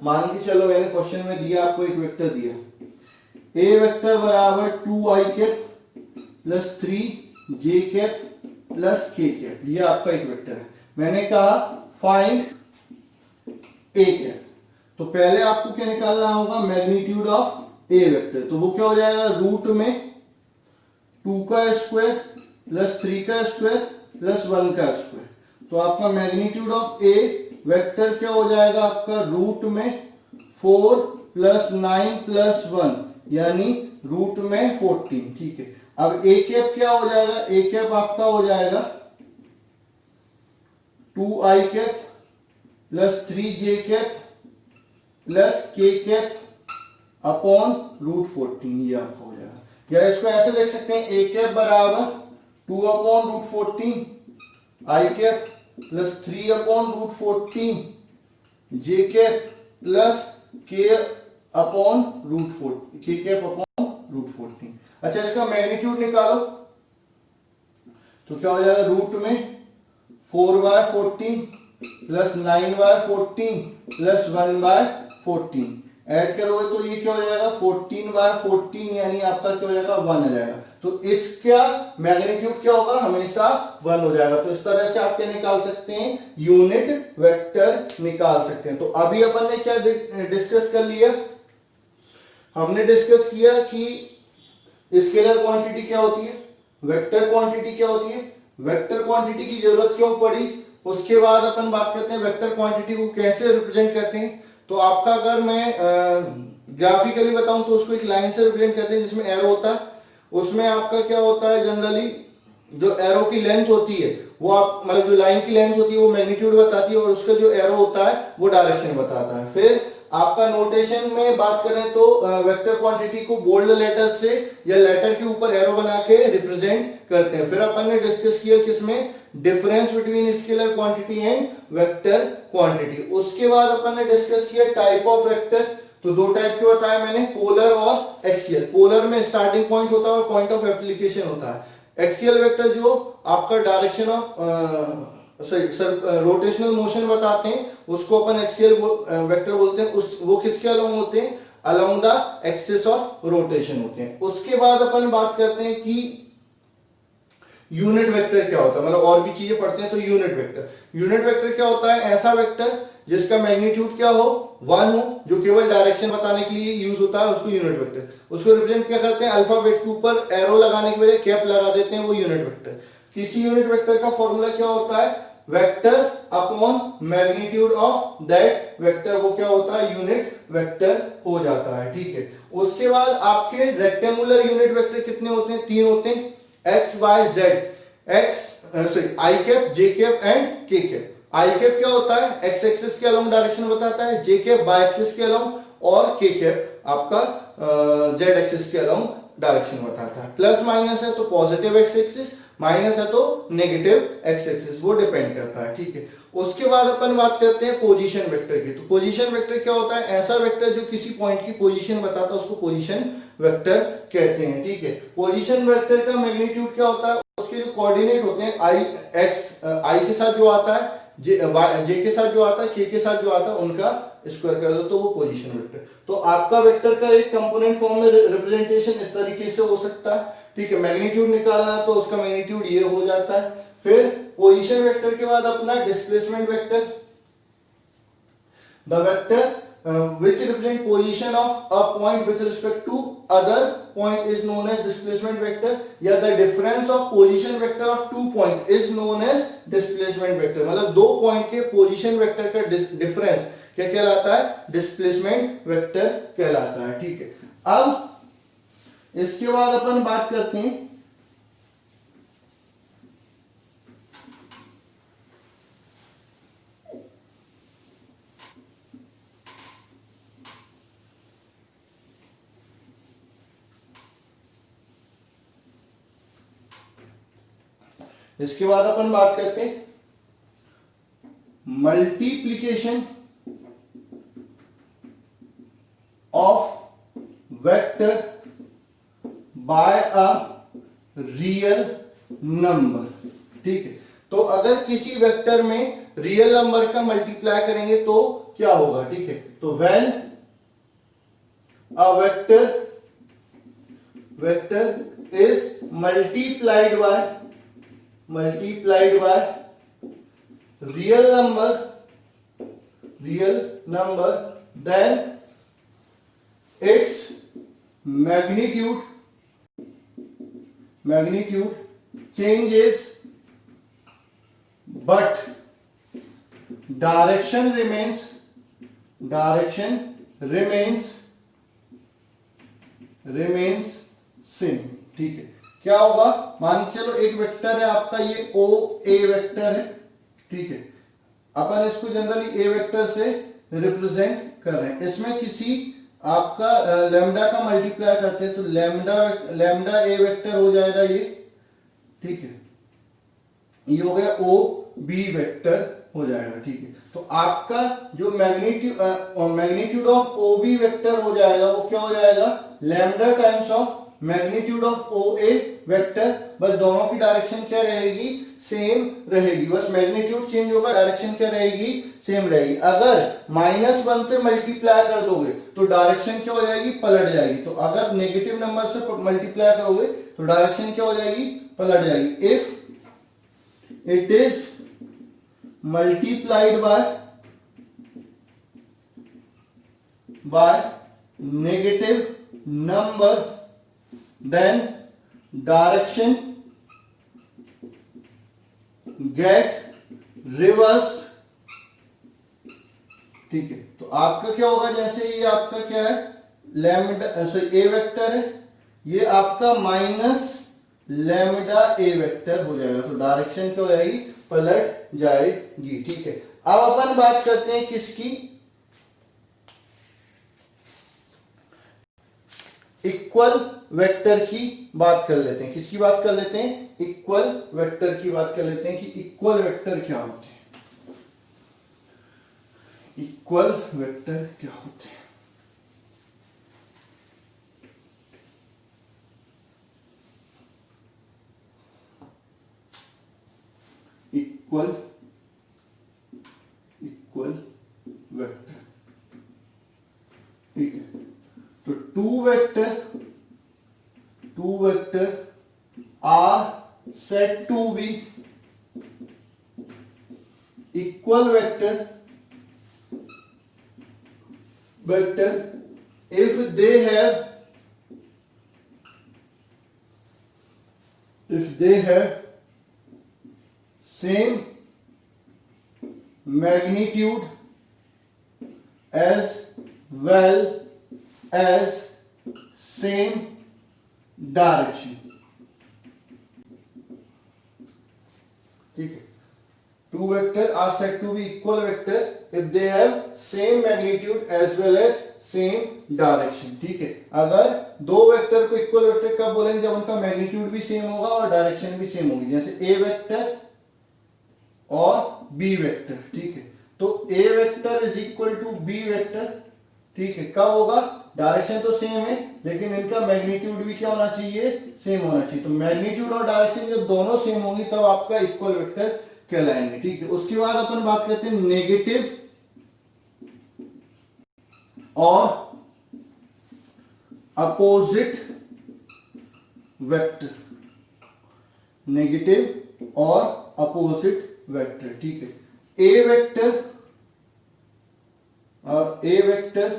Speaker 1: मान के चलो मैंने क्वेश्चन में दिया, आपको एक वेक्टर दिया, a वेक्टर बराबर 2i cap plus 3j cap plus k cap, ये आपका एक वेक्टर है। मैंने कहा फाइंड a कैप, तो पहले आपको क्या निकालना होगा, मैग्नीट्यूड ऑफ a वेक्टर। तो वो क्या हो जाएगा, रूट में 2 का स्क्वायर प्लस 3 का स्क्वायर प्लस 1 का स्क्वायर। तो आपका मैग्नीट्यूड ऑफ a वेक्टर क्या हो जाएगा, आपका रूट में 4 प्लस 9 प्लस 1 यानी रूट में 14। ठीक है, अब a कैप क्या हो जाएगा, a कैप आपका हो जाएगा 2i cap plus 3j cap plus k cap upon root 14, ये आपका हो जाएगा। या इसको ऐसे लिख सकते हैं, a कैप बराबर 2 upon root 14 i cap plus 3 upon root 14 j cap plus k upon root 14, k cap upon root 14। अच्छा, इसका मैग्नीट्यूड निकालो, तो क्या हो जाएगा, रूट में 4/14 प्लस 9/14 प्लस 1/14 ऐड करोगे तो ये क्या हो जाएगा, 14/14 यानी आपका क्या हो जाएगा, 1 आ जाएगा। तो इसका मैग्नीट्यूड क्या होगा, हमेशा 1 हो जाएगा। तो इस तरह से आप क्या निकाल सकते हैं, यूनिट वेक्टर निकाल सकते हैं। तो अभी अपन ने क्या डिस्कस कर लिया, हमने डिस्कस किया कि स्केलर क्वांटिटी क्या होती है, वेक्टर क्वांटिटी क्या होती है, वेक्टर क्वांटिटी की जरूरत क्यों पड़ी। उसके बाद अपन बात करते हैं वेक्टर क्वांटिटी को कैसे रिप्रेजेंट करते हैं। तो आपका अगर मैं ग्राफिकली बताऊं तो उसको एक लाइन से रिप्रेजेंट करते हैं जिसमें एरो होता है। उसमें आपका क्या होता है, जनरली जो एरो की लेंथ होती है वो आप मतलब जो लाइन की लेंथ होती है वो मैग्नीट्यूड बताती है और उसका जो एरो होता है वो डायरेक्शन बताता है। फिर आपका नोटेशन में बात करें तो वेक्टर क्वांटिटी को बोल्ड लेटर से या लेटर के ऊपर एरो बना के रिप्रेजेंट करते हैं। फिर अपन ने डिस्कस किया किसमें, difference between scalar quantity and vector quantity. उसके बाद अपन ने डिस्कस किया टाइप ऑफ वेक्टर। तो दो टाइप के बताया मैंने, पोलर और एक्सियल। पोलर में स्टार्टिंग पॉइंट होता है और पॉइंट ऑफ एप्लीकेशन होता है। एक्सियल वेक्टर जो आपका डायरेक्शन ऑफ रोटेशनल मोशन बताते हैं उसको अपन एक्सियल वेक्टर बोलते हैं। उस वो किसके अलोंग होते हैं, along the axis of rotation होते हैं। उसके बाद अपन बात करते हैं कि यूनिट वेक्टर क्या होता है, मतलब और भी चीजें पढ़ते हैं। तो यूनिट वेक्टर क्या होता है, ऐसा वेक्टर जिसका मैग्नीट्यूड क्या हो, 1 हो, जो केवल डायरेक्शन बताने के लिए यूज होता है, उसको यूनिट वेक्टर। उसको रिप्रेजेंट क्या करते हैं, अल्फाबेट के ऊपर एरो लगाने की बजाय कैप लगा देते हैं, वो यूनिट वेक्टर। किसी यूनिट वेक्टर का फॉर्मूला क्या होता है, vector upon magnitude of that vector, वो क्या होता है, यूनिट वेक्टर हो जाता है। ठीक है। उसके बाद आपके रेक्टेंगुलर यूनिट वेक्टर कितने होते हैं, 3 होते हैं, X Y Z. X I cap, J cap and K cap. I cap क्या होता है, एक्स एक्सिस के अलोंग डायरेक्शन बताता है, जे कैप वाई एक्सिस के अलोंग, और के कैप आपका जेड एक्सिस के अलोंग डायरेक्शन बताता है। प्लस माइनस है तो पॉजिटिव एक्स एक्सिस, माइनस है तो नेगेटिव एक्स एक्सिस, वो डिपेंड करता है। ठीक है। उसके बाद अपन बात करते हैं पोजीशन वेक्टर की। तो पोजीशन वेक्टर क्या होता है, ऐसा वेक्टर जो किसी पॉइंट की पोजीशन बताता है उसको पोजीशन वेक्टर कहते हैं। ठीक है। पोजीशन वेक्टर का मैग्नीट्यूड क्या होता है, उसके जो कोऑर्डिनेट होते हैं, आई एक्स, आई के साथ जो आता है, जे के साथ जो आता है, के साथ जो आता है, उनका स्क्वायर कर दो तो वो पोजीशन वेक्टर। तो आपका वेक्टर का एक कंपोनेंट फॉर्म में रिप्रेजेंटेशन इस तरीके से हो सकता है। ठीक है। मैग्नीट्यूड निकालना तो उसका मैग्नीट्यूड ये हो जाता है। फिर पोजीशन वेक्टर के बाद अपना displacement vector, the vector which represent position of a point with respect to other point is known as displacement vector, या the difference of position vector of 2 point is known as displacement vector। मतलब दो पॉइंट के पोजीशन वेक्टर का डिफरेंस क्या कहलाता है, डिस्प्लेसमेंट वेक्टर कहलाता है। ठीक है। अब इसके बाद अपन बात करते हैं हैं multiplication of vector by a real number. ठीक है। तो अगर किसी वेक्टर में रियल नंबर का मल्टीप्लाई करेंगे तो क्या होगा। ठीक है। तो when a vector is multiplied by real number then its magnitude changes but direction remains same। ठीक है। क्या होगा, मान के चलो एक वेक्टर है आपका, ये ओ ए वेक्टर है। ठीक है। अपन इसको जनरली ए वेक्टर से रिप्रेजेंट कर रहे हैं। इसमें किसी आपका लैम्डा का मल्टीप्लाई करते हैं तो लैम्डा ए वेक्टर हो जाएगा ये। ठीक है। ये हो गया ओ बी वेक्टर हो जाएगा। ठीक है। तो आपका जो magnitude of O B vector हो जाएगा वो क्या हो जाएगा, lambda times of magnitude of O A vector. बस दोनों की डायरेक्शन क्या रहेगी, सेम रहेगी, बस मैग्नीट्यूड चेंज होगा, डायरेक्शन क्या रहेगी, सेम रहेगी। अगर -1 से मल्टीप्लाई कर दोगे तो डायरेक्शन क्या हो जाएगी, पलट जाएगी। तो अगर नेगेटिव नंबर से मल्टीप्लाई करोगे तो डायरेक्शन क्या हो जाएगी, पलट जाएगी। If it is multiplied by negative number then direction get reversed। ठीक है। तो आपका क्या होगा, जैसे ये आपका क्या है, लैम्डा सॉरी ए वेक्टर है, ये आपका माइनस लैम्डा ए वेक्टर हो जाएगा। तो डायरेक्शन क्या हो जाएगी, पलट जाएगी। ठीक है, अब अपन बात करते हैं किसकी, इक्वल वेक्टर की बात कर लेते हैं। किसकी बात कर लेते हैं, इक्वल वेक्टर की बात कर लेते हैं कि इक्वल वेक्टर क्या होते हैं। इक्वल वेक्टर क्या होते हैं, इक्वल इक्वल वेक्टर। ठीक है, तो two vector are set to be equal vector if they have same magnitude as well as same direction। ठीक है, two vector are said to be equal vector if they have same magnitude as well as same direction। ठीक है, अगर दो वेक्टर को इक्वल वेक्टर कब बोलेंगे, जब उनका मैग्नीट्यूड भी सेम होगा और डायरेक्शन भी सेम होगी, जैसे ए वेक्टर और बी वेक्टर। ठीक है, तो A vector is equal to B vector. ठीक है, कब होगा, डायरेक्शन तो सेम है लेकिन इनका मैग्नीट्यूड भी क्या होना चाहिए, सेम होना चाहिए। तो मैग्नीट्यूड और डायरेक्शन जब दोनों सेम होंगी तब आपका इक्वल वेक्टर कहलाएंगे। ठीक है, उसके बाद अपन बात करते हैं नेगेटिव और अपोजिट वेक्टर, नेगेटिव और अपोजिट वेक्टर। ठीक है, ए वेक्टर और ए vector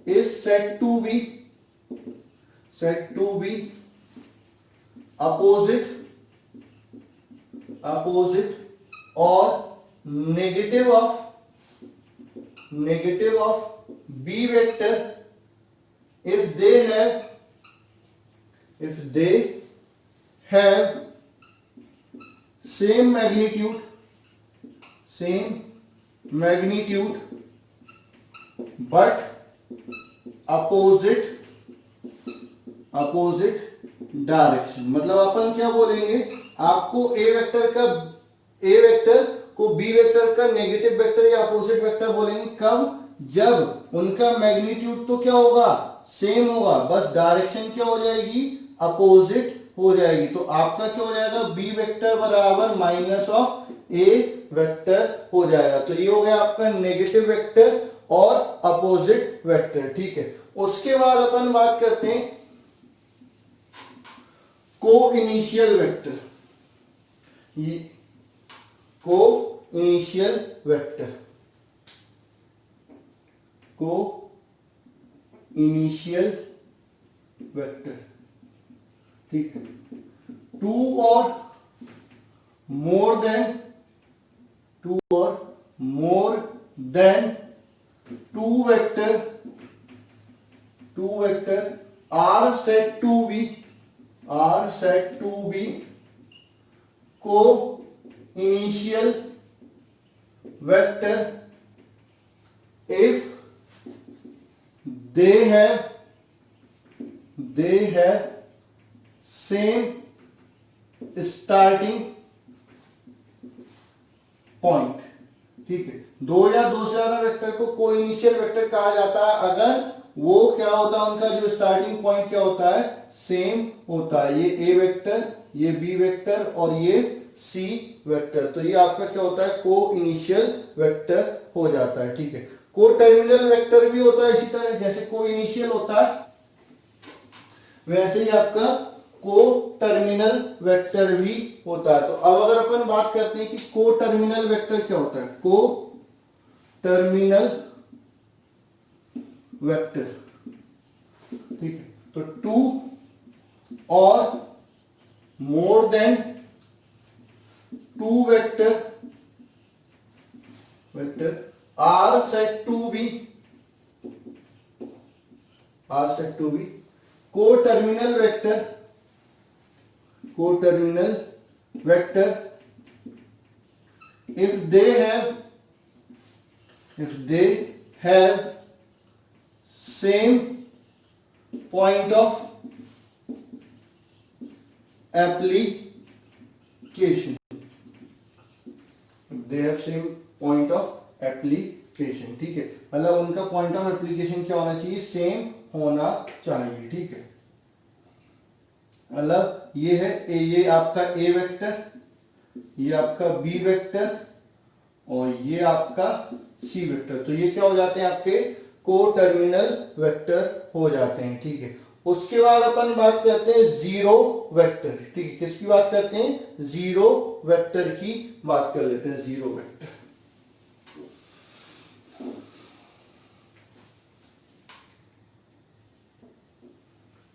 Speaker 1: is said to be opposite or negative of b vector if they have same magnitude but opposite direction. मतलब अपन क्या बोलेंगे, आपको ए वेक्टर को बी वेक्टर का नेगेटिव वेक्टर या अपोजिट वेक्टर बोलेंगे कब, जब उनका मैग्नीट्यूड तो क्या होगा, सेम होगा, बस डायरेक्शन क्या हो जाएगी, अपोजिट हो जाएगी। तो आपका क्या हो जाएगा, बी वेक्टर बराबर माइनस ऑफ ए वेक्टर हो जाएगा। तो ये हो गया आपका नेगेटिव वेक्टर और अपोजिट वेक्टर। ठीक है, उसके बाद अपन बात करते हैं को इनिशियल वेक्टर। को इनिशियल वेक्टर। ठीक है, टू और more then two vector are said to be co-initial vector if they have same starting point। ठीक है, दो या दो से ज्यादा वेक्टर को कोइनिशियल वेक्टर कहा जाता है अगर वो क्या होता है, उनका जो स्टार्टिंग पॉइंट क्या होता है, सेम होता है। ये ए वेक्टर, ये बी वेक्टर और ये सी वेक्टर, तो ये आपका क्या होता है, को इनिशियल वेक्टर हो जाता है। ठीक है, को टर्मिनल वेक्टर भी होता है इसी तरह, जैसे को इनिशियल होता है वैसे ही आपका को टर्मिनल वेक्टर भी होता है। तो अब अगर अपन बात करते हैं कि को टर्मिनल वेक्टर क्या होता है, को टर्मिनल वेक्टर। ठीक है, तो टू और more than two vector are said to be are set to be coterminal vector if they have same point of application, ठीक है, मतलब उनका पॉइंट ऑफ एप्लीकेशन क्या होना चाहिए, सेम होना चाहिए, ठीक है। मतलब ये है ये आपका ए वेक्टर, ये आपका बी वेक्टर और ये आपका सी वेक्टर, तो ये क्या हो जाते हैं, आपके कोटर्मिनल वेक्टर हो जाते हैं, ठीक है। उसके बाद अपन बात करते हैं जीरो वेक्टर, ठीक है। किसकी बात करते हैं, जीरो वेक्टर की बात कर लेते हैं।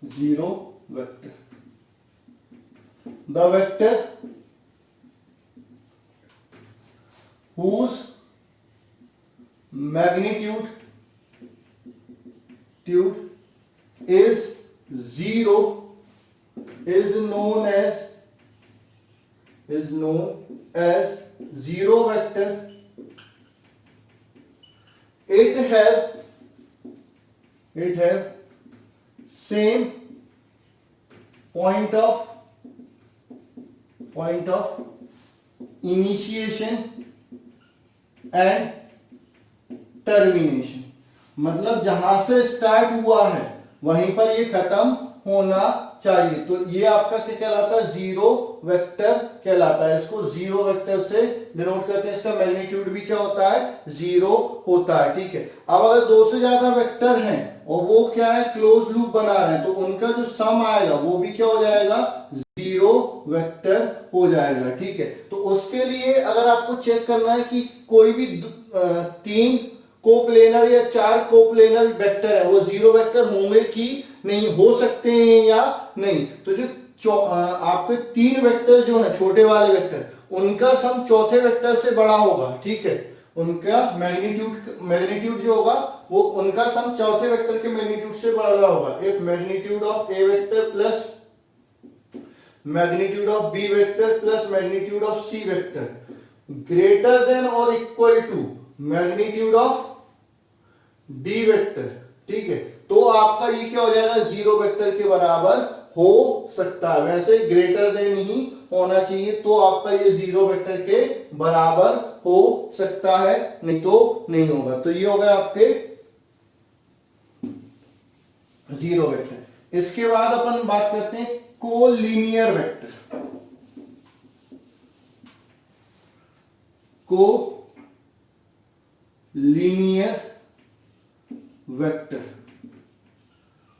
Speaker 1: Zero vector, the vector whose magnitude is zero is known as zero vector. It have same point of initiation and termination, मतलब जहां से स्टार्ट हुआ है वहीं पर ये खत्म होना चाहिए, तो ये आपका क्या कहलाता है, जीरो वेक्टर कहलाता है। इसको जीरो वेक्टर से डिनोट करते हैं, इसका मैग्नीट्यूड भी क्या होता है, जीरो होता है, ठीक है। अब अगर दो से ज्यादा वेक्टर हैं और वो क्या है, क्लोज लूप बना रहे हैं, तो उनका जो सम आएगा वो भी क्या हो जाएगा, जीरो वेक्टर हो जाएगा, ठीक है। तो उसके लिए अगर आपको चेक करना है कि कोई भी तीन कोप्लेनर या चार कोप्लेनर वेक्टर है वो जीरो वेक्टर होंगे कि नहीं, हो सकते हैं या नहीं, तो जो आपके तीन वेक्टर जो है छोटे वाले वेक्टर, उनका सम चौथे वेक्टर से बड़ा होगा, ठीक है। उनका मैग्नीट्यूड जो होगा वो उनका सम चौथे वेक्टर के मैग्नीट्यूड से बड़ा होगा। If magnitude of A vector plus magnitude of b vector plus magnitude of c vector greater than or equal to magnitude of d vector, ठीक है, तो आपका ये क्या हो जाएगा, जीरो वेक्टर के बराबर हो सकता है। वैसे ग्रेटर देन ही होना चाहिए, तो आपका ये जीरो वेक्टर के बराबर हो सकता है, नहीं तो नहीं होगा। तो ये हो गया आपके जीरो वेक्टर। इसके बाद अपन बात करते हैं कोलिनियर वेक्टर,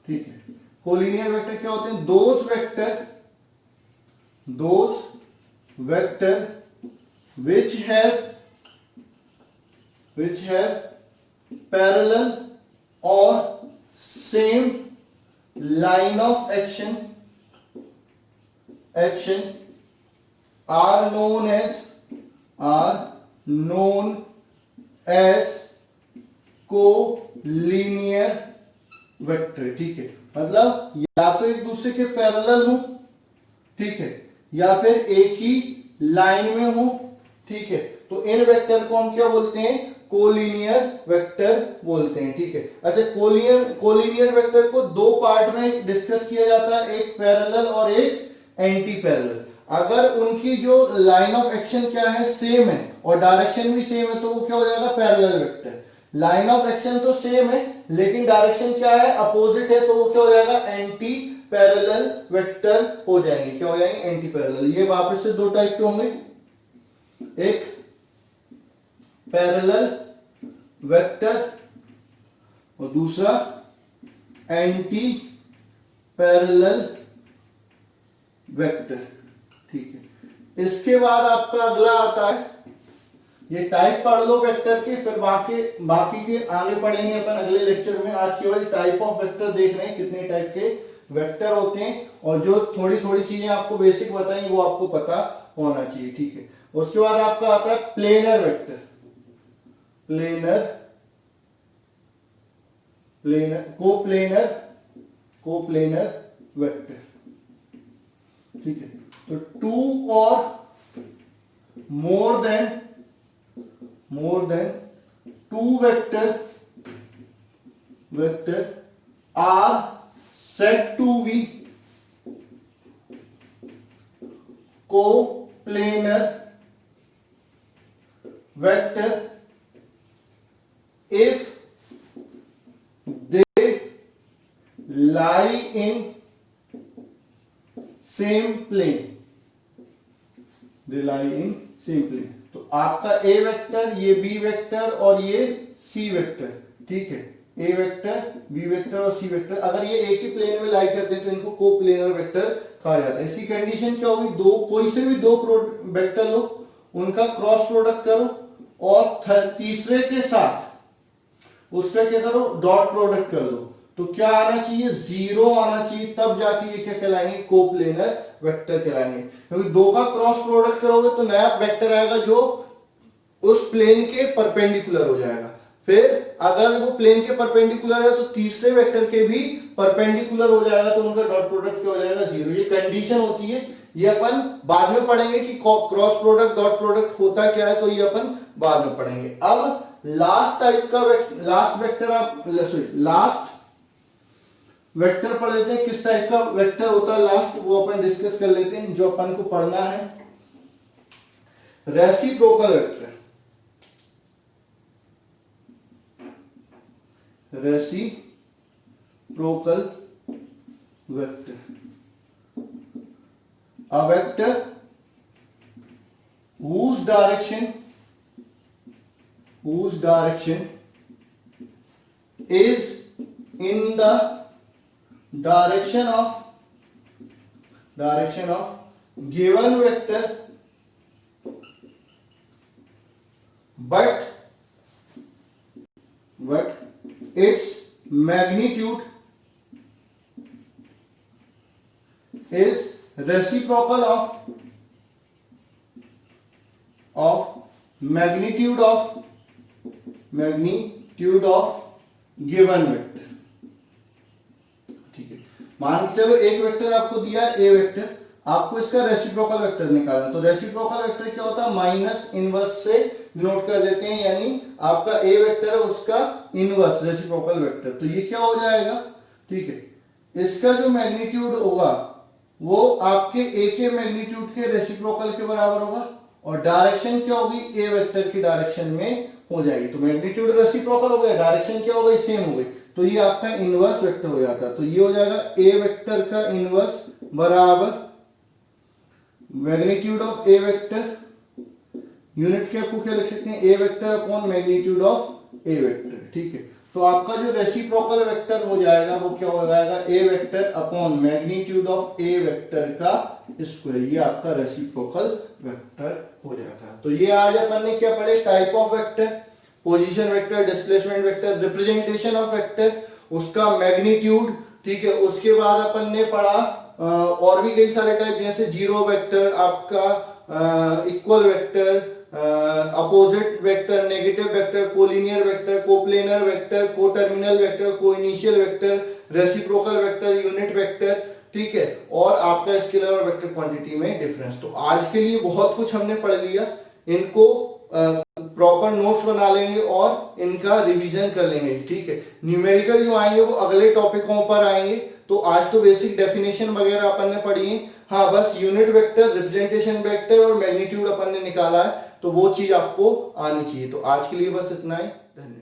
Speaker 1: ठीक है। कोलिनियर वेक्टर क्या होते हैं, those vector which have parallel or same line of action are known as collinear vector, ठीक है। मतलब या तो एक दूसरे के पैरेलल हो, ठीक है, या फिर एक ही लाइन में हो, ठीक है, तो इन वेक्टर को हम क्या बोलते हैं, कोलिनियर वेक्टर बोलते हैं, ठीक है। अच्छा, कोलिनियर वेक्टर को दो पार्ट में डिस्कस किया जाता है, एक पैरेलल और एक एंटी पैरेलल। अगर उनकी जो लाइन ऑफ एक्शन क्या है, सेम है और डायरेक्शन भी सेम है, तो वो क्या हो जाएगा, parallel vector. Line of action तो सेम है लेकिन डायरेक्शन क्या है, अपोजिट है, तो वो क्या हो जाएगा, एंटी पैरेलल वेक्टर हो जाएंगे। क्या हो जाएंगे, एंटी पैरेलल। ये वापस से दो टाइप के होंगे, एक पैरेलल वेक्टर और दूसरा एंटी पैरेलल वेक्टर, ठीक है। इसके बाद आपका अगला आता है, ये टाइप पढ़ लो वेक्टर के, फिर बाकी के आगे पढ़ेंगे अपन अगले लेक्चर में। आज केवल टाइप ऑफ वेक्टर देख रहे हैं, कितने टाइप के वेक्टर होते हैं, और जो थोड़ी चीजें आपको बेसिक बताएंगे वो आपको पता होना चाहिए, ठीक है। उसके बाद आपका आता है planar vector, coplanar coplanar vector, ठीक है। तो टू और more than two vector are said to be coplanar vector if they lie in same plane, तो आपका ए वेक्टर, ये बी वेक्टर और ये सी वेक्टर, ठीक है। ए वेक्टर, बी वेक्टर और सी वेक्टर अगर ये एक ही प्लेन में लाई करते हैं तो इनको कोप्लेनर वेक्टर कहा जाता है। इसकी कंडीशन क्या होगी, दो कोई से भी दो वेक्टर लो, उनका क्रॉस प्रोडक्ट करो और तीसरे के साथ उसका क्या करो, डॉट प्रोडक्ट कर लो। तो क्या आना चाहिए, 0 आना चाहिए, तब जाके ये क्या कहलाएंगे, कोप्लेनर वेक्टर कहलाएंगे। क्योंकि दो का क्रॉस प्रोडक्ट करोगे तो नया वेक्टर आएगा जो उस प्लेन के परपेंडिकुलर हो जाएगा। फिर अगर वो प्लेन के परपेंडिकुलर है तो तीसरे वेक्टर के भी परपेंडिकुलर हो जाएगा, तो उनका डॉट प्रोडक्ट क्या हो जाएगा, 0। ये कंडीशन होती है, ये अपन बाद में पढ़ेंगे कि क्रॉस प्रोडक्ट डॉट प्रोडक्ट होता क्या है, तो ये अपन बाद में पढ़ेंगे। अब लास्ट टाइप का लास्ट वेक्टर पढ़ लेते हैं, किस टाइप का वेक्टर होता है लास्ट, वो अपन डिस्कस कर लेते हैं। जो अपन को पढ़ना है reciprocal vector, reciprocal vector, a vector whose direction is in the direction of given vector but its magnitude is reciprocal of magnitude of given vector, ठीक है। मान के चलो एक वेक्टर आपको दिया है ए वेक्टर, आपको इसका रेसिप्रोकल वेक्टर निकालना। तो रेसिप्रोकल वेक्टर क्या होता है, माइनस इनवर्स से नोट कर देते हैं, यानी आपका ए वेक्टर है उसका इनवर्स रेसिप्रोकल वेक्टर। तो ये क्या हो जाएगा, ठीक है, इसका जो मैग्नीट्यूड होगा वो आपके ए के मैग्नीट्यूड के रेसिप्रोकल के बराबर होगा, और डायरेक्शन क्या होगी, ए वेक्टर की डायरेक्शन में हो जाएगी। तो मैग्नीट्यूड रेसिप्रोकल हो गया, डायरेक्शन क्या हो गई, सेम हो गई, तो ये आपका इनवर्स वेक्टर हो जाता है। तो ये हो जाएगा ए वेक्टर का इनवर्स बराबर magnitude of A vector, unit के आपको क्या लिख सकते हैं, A vector upon magnitude of A vector, ठीक है। तो आपका जो रेसिप्रोकल वेक्टर हो जाएगा वो क्या हो जाएगा, A vector upon magnitude of A vector का स्क्वायर, ये आपका रेसिप्रोकल वेक्टर हो जाता है। तो ये आज अपन ने क्या पढ़े, type of vector, position vector, displacement vector, representation of vector, उसका मैग्नीट्यूड, ठीक है। उसके बाद अपन ने पढ़ा और भी कई सारे टाइप, जैसे जीरो वेक्टर, आपका equal vector, opposite vector, negative vector, collinear vector, coplanar vector, coterminal vector, coinitial vector, reciprocal vector, unit vector, ठीक है। और आपका स्केलर और वेक्टर क्वांटिटी में डिफरेंस। तो आज के लिए बहुत कुछ हमने पढ़ लिया, इनको प्रॉपर नोट्स बना लेंगे और इनका रिवीजन कर लेंगे, ठीक है। न्यूमेरिकल जो आएंगे वो अगले टॉपिकों पर आएंगे। तो आज तो बेसिक डेफिनेशन वगैरह अपन ने पढ़ी है, हाँ बस यूनिट वेक्टर, रिप्रेजेंटेशन वेक्टर और मैग्नीट्यूड अपन ने निकाला है, तो वो चीज आपको आनी चाहिए। तो आज के लिए बस इतना ही, धन्यवाद।